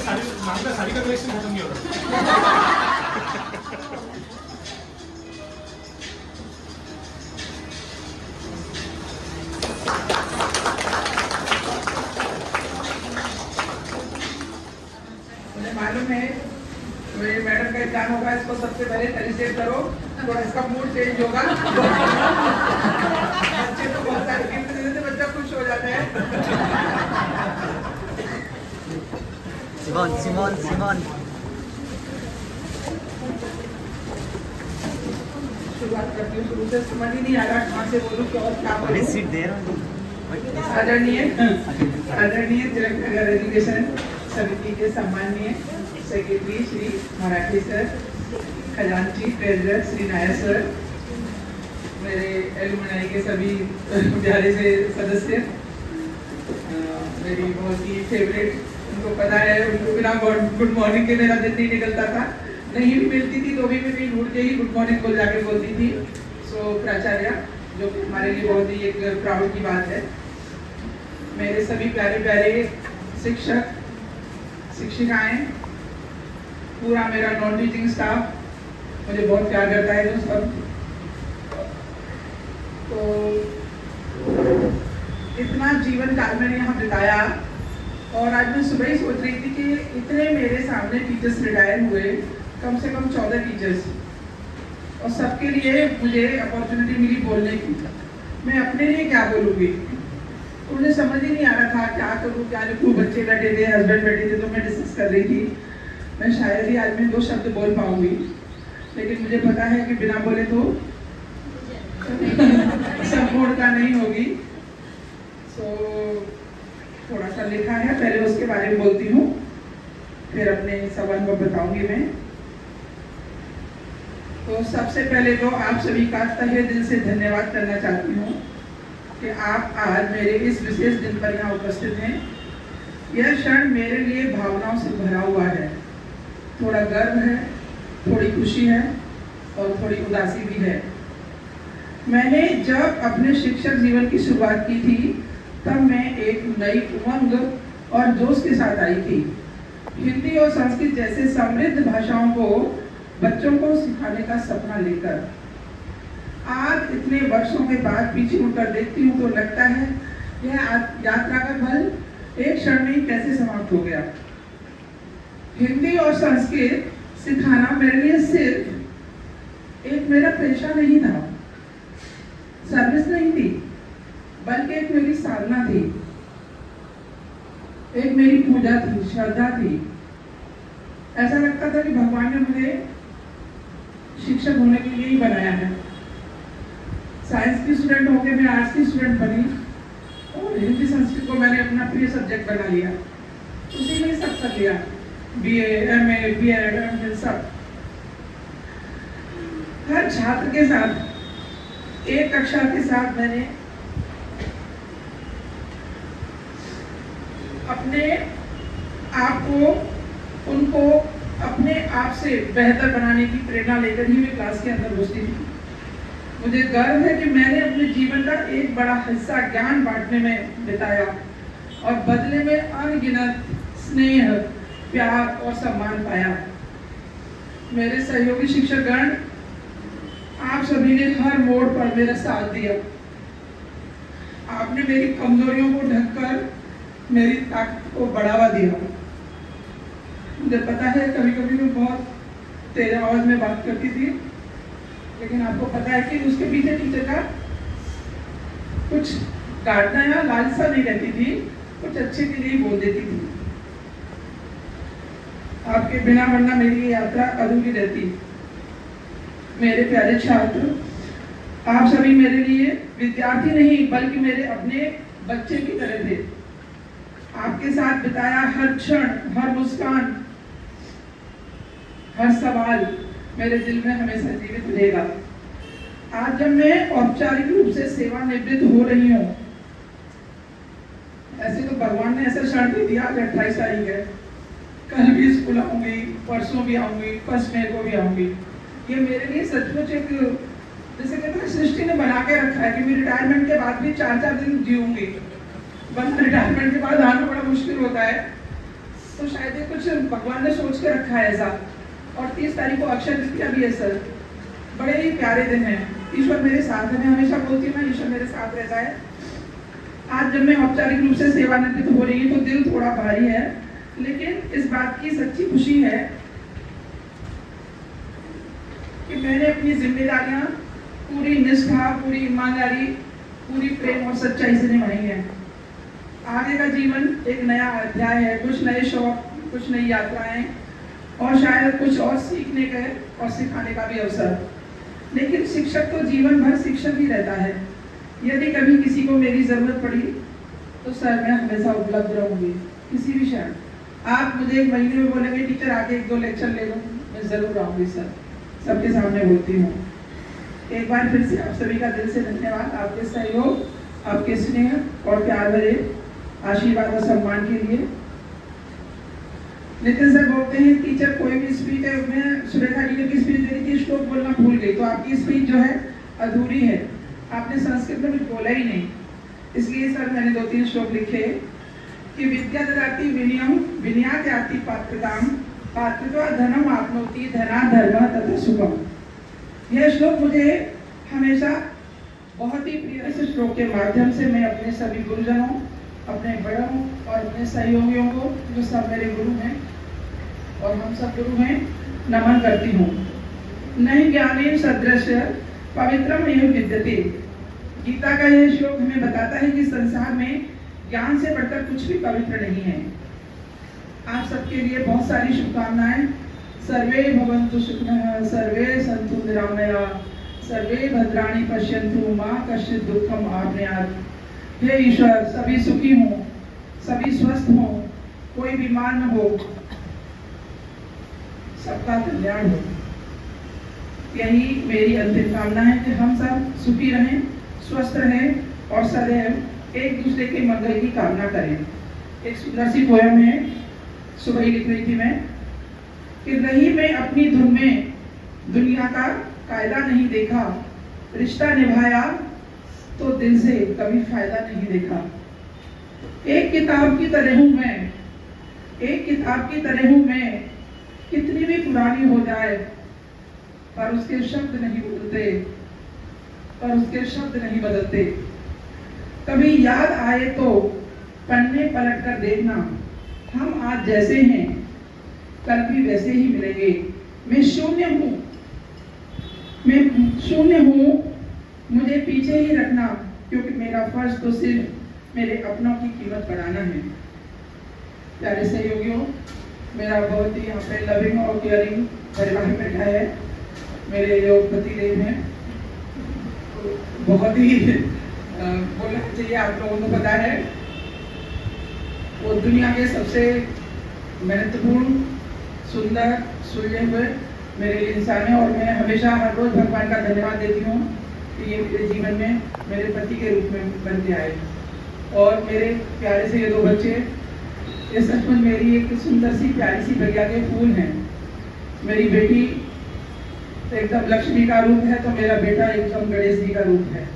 Speaker 5: साड़ी का कलेक्शन खत्म नहीं हो रहा।
Speaker 10: मुझे मालूम है मेरी मैडम का एग्जाम होगा, इसको सबसे पहले फेलिसिटेट करो, थोड़ा इसका मूड चेंज होगा। बच्चे तो बहुत सारे गिफ्ट देते थे, बच्चा खुश हो जाता है।
Speaker 11: सिमोन
Speaker 10: शुरुआत करती हूँ, शुरू से समझ ही नहीं आ रहा कहाँ से बोलूँ क्या और क्या बोलूं।
Speaker 11: सीट दे रहा हूँ।
Speaker 10: आदरणीय तिलक एजुकेशन समिति के सम्माननीय सेक्रेटरी श्री मराठी सर, खजांची ट्रेजरर श्री नायर सर, मेरे एलुमनाई के सभी प्यारे से सदस्य, मेरी बहुत ही फेवरेट, उनको पता है उनको बिना गुड मॉर्निंग के मेरा दिन नहीं निकलता था, नहीं भी मिलती थी तो भी मैं कहीं ढूंढ के ही गुड मॉर्निंग बोल जाके बोलती थी। सो प्राचार्य, जो हमारे लिए बहुत ही एक प्राउड की बात है। मेरे सभी प्यारे प्यारे शिक्षक शिक्षिकाएं, पूरा मेरा नॉन टीचिंग स्टाफ मुझे बहुत प्यार करता है, जो सब तो इतना जीवन काल मैंने यहाँ बिताया, और आज मैं सुबह ही सोच रही थी कि इतने मेरे सामने टीचर्स रिटायर हुए, कम से कम 14 टीचर्स, और सबके लिए मुझे अपॉर्चुनिटी मिली बोलने की। मैं अपने लिए क्या बोलूँगी, तो मुझे समझ ही नहीं आ रहा था क्या करूँ क्या लिखूँ। बच्चे बैठे थे, हस्बैंड बैठे थे, तो मैं डिस्कस कर रही थी मैं शायद ही आज मैं 2 शब्द बोल पाऊंगी, लेकिन मुझे पता है कि बिना बोले तो संपूर्णता नहीं होगी। सो थोड़ा सा लिखा है, पहले उसके बारे में बोलती हूँ, फिर अपने सवाल को बताऊंगी मैं। तो सबसे पहले तो आप सभी का तहे दिल से धन्यवाद करना चाहती हूँ कि आप आज मेरे इस विशेष दिन पर यहाँ उपस्थित हैं। यह क्षण मेरे लिए भावनाओं से भरा हुआ है, थोड़ा गर्व है, थोड़ी खुशी है और थोड़ी उदासी भी है। मैंने जब अपने शिक्षक जीवन की शुरुआत की थी, तब मैं एक नई उमंग और जोश के साथ आई थी। हिंदी और संस्कृत जैसे समृद्ध भाषाओं को बच्चों को सिखाने का सपना लेकर आज इतने वर्षों के बाद पीछे मुड़कर देखती हूँ तो लगता है यह यात्रा का फल एक क्षण में ही कैसे समाप्त हो गया। हिंदी और संस्कृत सिखाना मेरे लिए सिर्फ एक मेरा पेशा नहीं था, सर्विस नहीं थी, बल्कि एक मेरी साधना थी, एक मेरी पूजा थी, श्रद्धा थी। ऐसा लगता था कि भगवान ने मुझे शिक्षक होने के लिए ही बनाया है। साइंस की स्टूडेंट होकर मैं आर्ट्स की स्टूडेंट बनी और हिंदी संस्कृत को मैंने अपना प्रिय सब्जेक्ट बना लिया, उसी में सब कर लिया, BA, MA, BEd, MPhil सब। हर छात्र के साथ, एक कक्षा के साथ मैंने अपने आप को, उनको अपने आप से बेहतर बनाने की प्रेरणा लेकर ही मैं क्लास के अंदर घुसती थी। मुझे गर्व है कि मैंने अपने जीवन का एक बड़ा हिस्सा ज्ञान बांटने में बिताया और बदले में अनगिनत स्नेह, प्यार और सम्मान पाया। मेरे सहयोगी शिक्षकगण, आप सभी ने हर मोड़ पर मेरा साथ दिया। आपने मेरी कमजोरियों को ढककर मेरी ताकत को बढ़ावा दिया। मुझे पता है कभी कभी मैं बहुत तेज आवाज में बात करती थी, लेकिन आपको पता है कि उसके पीछे टीचर का कुछ डांटना या लालसा नहीं रहती थी, कुछ अच्छे के लिए बोल देती थी। आपके बिना वरना मेरी यात्रा अधूरी रहती। मेरे प्यारे छात्र, आप सभी मेरे लिए विद्यार्थी नहीं बल्कि मेरे अपने बच्चे की तरह थे। आपके साथ बिताया हर क्षण, हर मुस्कान, हर सवाल मेरे दिल में हमेशा जीवित रहेगा। आज जब मैं औपचारिक रूप से सेवानिवृत्त हो रही हूँ, ऐसे तो भगवान ने ऐसा क्षण दे दिया, आज 28 तारीख है, कल भी स्कूल आऊंगी, परसों भी आऊंगी, 1 मई को भी आऊंगी। ये मेरे लिए सचमुच एक जैसे कहते हैं सृष्टि ने बना के रखा है कि मैं रिटायरमेंट के बाद भी 4-4 दिन जीऊंगी, वरना रिटायरमेंट के बाद आना बड़ा मुश्किल होता है। तो शायद ये कुछ भगवान ने सोच के रखा है ऐसा। और 30 तारीख को अक्षय तृतीया भी है सर, बड़े ही प्यारे दिन हैं। ईश्वर मेरे साथ है, मैं हमेशा बोलती हूँ ना ईश्वर मेरे साथ रहता है। आज जब मैं औपचारिक रूप से सेवानिवृत्त हो रही हूँ तो दिल थोड़ा भारी है, लेकिन इस बात की सच्ची खुशी है कि मैंने अपनी जिम्मेदारियां पूरी निष्ठा, पूरी ईमानदारी, पूरी प्रेम और सच्चाई से निभाई है। आगे का जीवन एक नया अध्याय है, कुछ नए शौक, कुछ नई यात्राएं और शायद कुछ और सीखने का और सिखाने का भी अवसर। लेकिन शिक्षक तो जीवन भर शिक्षक ही रहता है। यदि कभी किसी को मेरी जरूरत पड़ी तो सर मैं हमेशा उपलब्ध रहूंगी, किसी भी क्षण। आप मुझे 1 महीने में बोलेंगे टीचर आके 1-2 लेक्चर ले लो, मैं जरूर आऊंगी सर, सबके सामने बोलती हूँ। एक बार फिर से आप सभी का दिल से धन्यवाद, आपके सहयोग, आपके स्नेह और प्यार भरे आशीर्वाद और सम्मान के लिए। नितिन सर बोलते हैं टीचर कोई भी स्पीच है, मैं सुरेखा जी ने की स्पीच दे रही थी, श्लोक बोलना भूल गई, तो आपकी स्पीच जो है अधूरी है, आपने संस्कृत में कुछ बोला ही नहीं। इसलिए सर मैंने 2-3 श्लोक लिखे कि विद्या ददाति विनयम विनयात याति पात्रताम पात्रत्वा धनम आपनोति धना धर्म तथा सुखम। यह श्लोक मुझे हमेशा बहुत ही प्रिय। इस श्लोक के माध्यम से मैं अपने सभी गुरुजनों, अपने बड़ों और अपने सहयोगियों को, जो सब मेरे गुरु हैं और हम सब गुरु हैं, नमन करती हूँ। नहीं ज्ञाने सदृश पवित्रम एवं विद्यते। गीता का यह श्लोक हमें बताता है कि संसार में ज्ञान से बढ़कर कुछ भी पवित्र नहीं है। आप सबके लिए बहुत सारी शुभकामनाएं। सर्वे भवन्तु सुखिनः, सर्वे सन्तु निरामयाः, सर्वे भद्राणि पश्यन्तु मा कश्चित् दुःखम् आपनुयात्। हे ईश्वर, सभी सुखी हों, सभी स्वस्थ हों, कोई बीमार न हो, सबका कल्याण हो। यही मेरी अंतिम कामना है कि हम सब सुखी रहें, स्वस्थ रहें और सदैव एक दूसरे के मंगल की कामना करें। एक सुंदर सी पोयम है, सुबह ही लिख रही थी मैं, कि रही मैं अपनी धुन में, दुनिया का कायदा नहीं देखा, रिश्ता निभाया तो दिल से कभी फायदा नहीं देखा। एक किताब की तरह हूँ मैं, एक किताब की तरह हूँ मैं, कितनी भी पुरानी हो जाए, पर उसके शब्द नहीं बदलते, पर उसके शब्द नहीं बदलते। कभी याद आए तो पन्ने पलट कर देखना, हम आज जैसे हैं कल भी वैसे ही मिलेंगे। मैं शून्य हूँ, मैं शून्य हूँ, मुझे पीछे ही रखना, क्योंकि मेरा फर्ज तो सिर्फ मेरे अपनों की कीमत बढ़ाना है। प्यारे सहयोगियों, मेरा बहुत ही यहाँ पे लविंग और केयरिंग परिवार बैठा है। मेरे जो पतिदेव हैं बहुत ही बोलना चाहिए, आप लोगों को पता है, वो दुनिया के सबसे महत्वपूर्ण, सुंदर, सुलझे हुए मेरे लिए इंसान है। और मैं हमेशा हर रोज भगवान का धन्यवाद देती हूँ कि ये मेरे जीवन में मेरे पति के रूप में बन के आए। और मेरे प्यारे से ये 2 बच्चे, ये सचमुच मेरी एक सुंदर सी प्यारी सी बगिया के फूल हैं। मेरी बेटी एकदम लक्ष्मी का रूप है, तो मेरा बेटा एकदम गणेश जी का रूप है।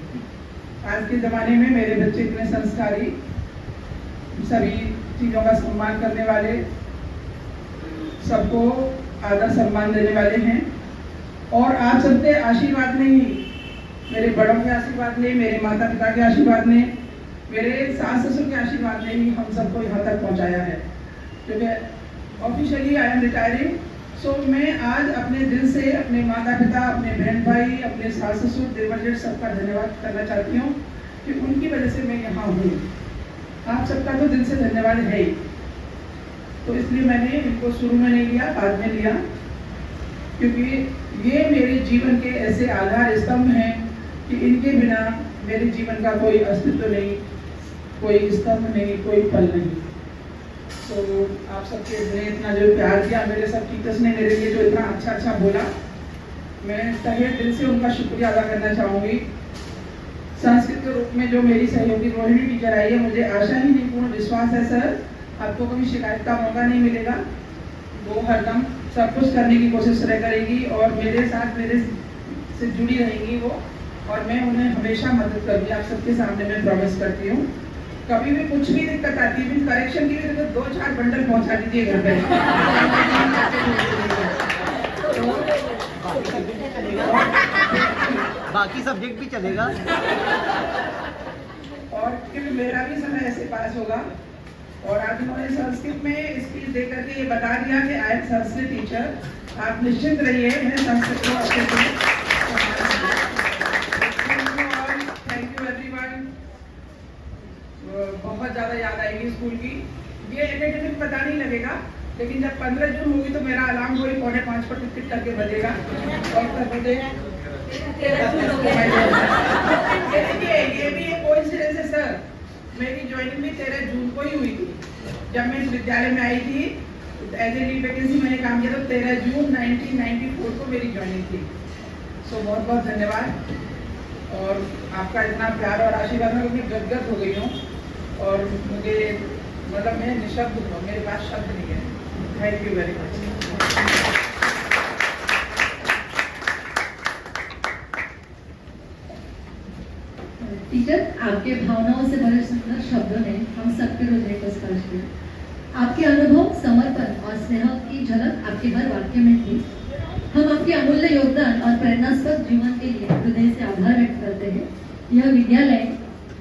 Speaker 10: आज के ज़माने में मेरे बच्चे इतने संस्कारी, सभी चीज़ों का सम्मान करने वाले, सबको आदर सम्मान देने वाले हैं। और आप सबके आशीर्वाद ने ही, मेरे बड़ों के आशीर्वाद ने, मेरे माता पिता के आशीर्वाद ने, मेरे सास ससुर के आशीर्वाद ने ही हम सबको यहाँ तक पहुँचाया है। क्योंकि ऑफिशियली आई एम रिटायरिंग, सो मैं आज अपने दिल से अपने माता पिता, अपने बहन भाई, अपने सास ससुर, देवर जेठ सबका धन्यवाद करना चाहती हूँ कि उनकी वजह से मैं यहाँ हूँ। आप सबका तो दिल से धन्यवाद है ही। तो इसलिए मैंने इनको शुरू में नहीं लिया, बाद में लिया, क्योंकि ये मेरे जीवन के ऐसे आधार स्तंभ हैं कि इनके बिना मेरे जीवन का कोई अस्तित्व नहीं, कोई स्तंभ नहीं, कोई पल नहीं। तो आप सबके ने इतना जो प्यार दिया, मेरे सब टीचर्स ने मेरे लिए जो इतना अच्छा अच्छा बोला, मैं तहे दिल से उनका शुक्रिया अदा करना चाहूँगी। संस्कृत के रूप में जो मेरी सहयोगी रोहिणी टीचर आई है, मुझे आशा ही नहीं, पूर्ण विश्वास है सर, आपको कभी शिकायत का मौका नहीं मिलेगा। वो हरदम सब कुछ करने की कोशिश करेगी और मेरे साथ, मेरे से जुड़ी रहेंगी वो। और मैं उन्हें हमेशा मदद करूँगी, आप सबके सामने मैं प्रॉमिस करती हूँ। कभी भी कुछ भी दिक्कत आती है, करेक्शन की भी तो 2-4 बंडल पहुँचा दीजिए घर पे।
Speaker 11: बाकी सब्जेक्ट भी चलेगा।
Speaker 10: और क्योंकि मेरा भी समय ऐसे पास होगा। और आज उन्होंने संस्कृत में स्पीच दे करके ये बता दिया कि आई एम संस्कृत टीचर। आप निश्चिंत रहिए, मैं संस्कृत को अच्छे से थैंक यू एवरीवन। बहुत ज़्यादा याद आएगी स्कूल की। ये एकेडमिक पता नहीं लगेगा, लेकिन जब 15 जून होगी तो मेरा अलार्म वही 4:45 पर टिक करके बजेगा। और तब मुझे ये भी एक कोइंसिडेंस है सर। मेरी ज्वाइनिंग भी 13 जून को ही हुई थी। जब मैं इस विद्यालय में आई थी एज ए लीड वैकेंसी मैंने काम किया तो 13 जून 1994 को मेरी ज्वाइनिंग थी। सो बहुत बहुत धन्यवाद और आपका इतना प्यार और आशीर्वाद में मैं गदगद हो गई हूँ। और मुझे मतलब मैं निशब्द हूँ, मेरे पास शब्द नहीं है। Thank you very much.
Speaker 1: Teacher, आपके भावनाओं से भरे सुंदर शब्दों ने हम सबके हृदय को स्पर्श किया। आपके अनुभव, समर्पण और स्नेह की झलक आपके हर वाक्य में थी। हम आपके अमूल्य योगदान और प्रेरणास्पद जीवन के लिए हृदय से आभार व्यक्त करते हैं।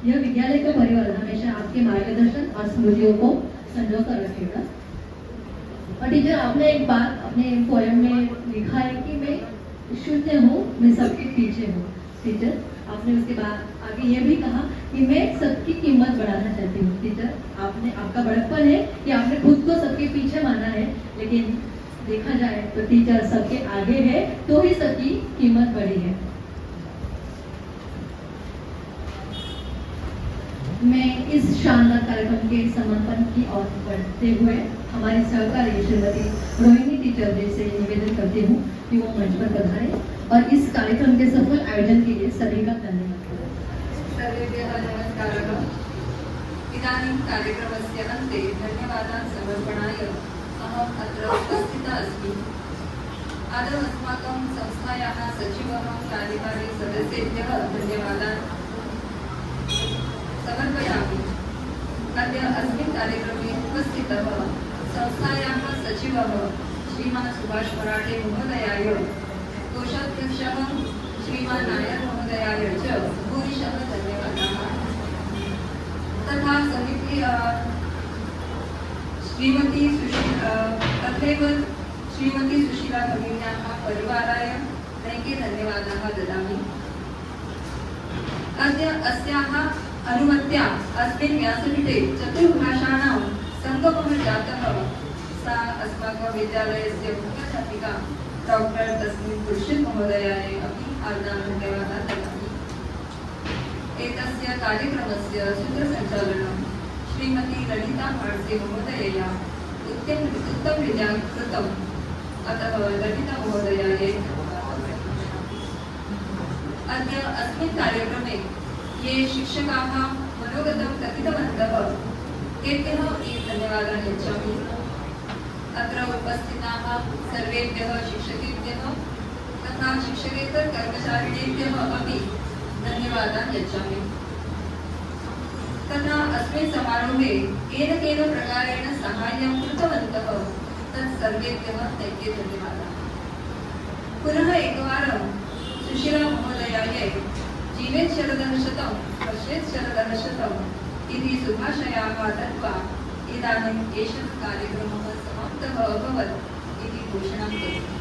Speaker 1: यह विद्यालय का परिवार हमेशा आपके मार्गदर्शन और स्मृतियों को संजो कर रखेगा। और टीचर, आपने एक बात अपने पोएम में लिखा है कि मैं शून्य हूँ, मैं सबके पीछे हूँ। टीचर, आपने उसके बाद आगे ये भी कहा कि मैं सबकी कीमत बढ़ाना चाहती हूँ। टीचर, आपका बड़प्पन है कि आपने खुद को सबके पीछे माना है, लेकिन देखा जाए तो टीचर सबके आगे है तो ही सबकी कीमत बढ़ी है। मैं इस शानदार कार्यक्रम के समर्पण की ओर बढ़ते हुए हमारी सहकारी श्रीमती रोहिणी टीचर जी से निवेदन करती हूँ कि वो मंच पर पधारे और इस कार्यक्रम के सफल आयोजन के लिए सभी का धन्यवाद करें।
Speaker 4: सर्वेभ्यः नमस्कारः। इदानीं कार्यक्रमस्य अन्ते धन्यवादान् समर्पणाय अहम् अत्र उपस्थिता अस्मि। आदौ अस्माकं संस्थायाः सचिवः कार्यकारी सदस्येभ्यः धन्यवादान् समर्पयामि। अद्य अस्मिन् कार्यक्रमे उपस्थितः संस्थायाः सचिवः श्रीमान् सुभाष मराठे महोदयाय, कोषाध्यक्षः श्रीमान् नायर महोदयाय च भूरिशः धन्यवादाः। तथा तथैव श्रीमती सुशीला भगिन्याः परिवाराय नैके धन्यवादाः ददामि। अद्य अस्याः अनुमत्या अस्मिन् व्यासपीठे चतुर्भाषाणां सङ्गमः जातः। सा अस्माकं विद्यालयस्य मुख्याध्यापिका डॉक्टर तस्मिन् खुर्शीद् महोदयाय अपि आर्द्रान् धन्यवादान् ददामि। एतस्य कार्यक्रमस्य सूत्रसञ्चालनं श्रीमती ललिता मार्से महोदयया उत्तमरीत्या कृतम्, अतः ललिता महोदयायै अद्य अस्मिन् कार्यक्रमे ये शिक्षकाः मनोगतं कथितवन्तः तेभ्यः धन्यवादान् यच्छामि। अत्र उपस्थिताः सर्वेभ्यः शिक्षकेभ्यः तथा शिक्षकेतर कर्मचारिणेभ्यः अपि धन्यवादान् यच्छामि। तथा अस्मिन् समारोहे केन प्रकारेण साहाय्यं कृतवन्तः तत् सर्वेभ्यः नैके धन्यवादाः। पुनः एकवारं सुशीला महोदयायै जीवेत् शरदः शतं पश्येत् शरदः शतम् इति शुभाशयाः दत्त्वा इदानीम् एषः कार्यक्रमः समाप्तः अभवत् इति घोषणां करोमि।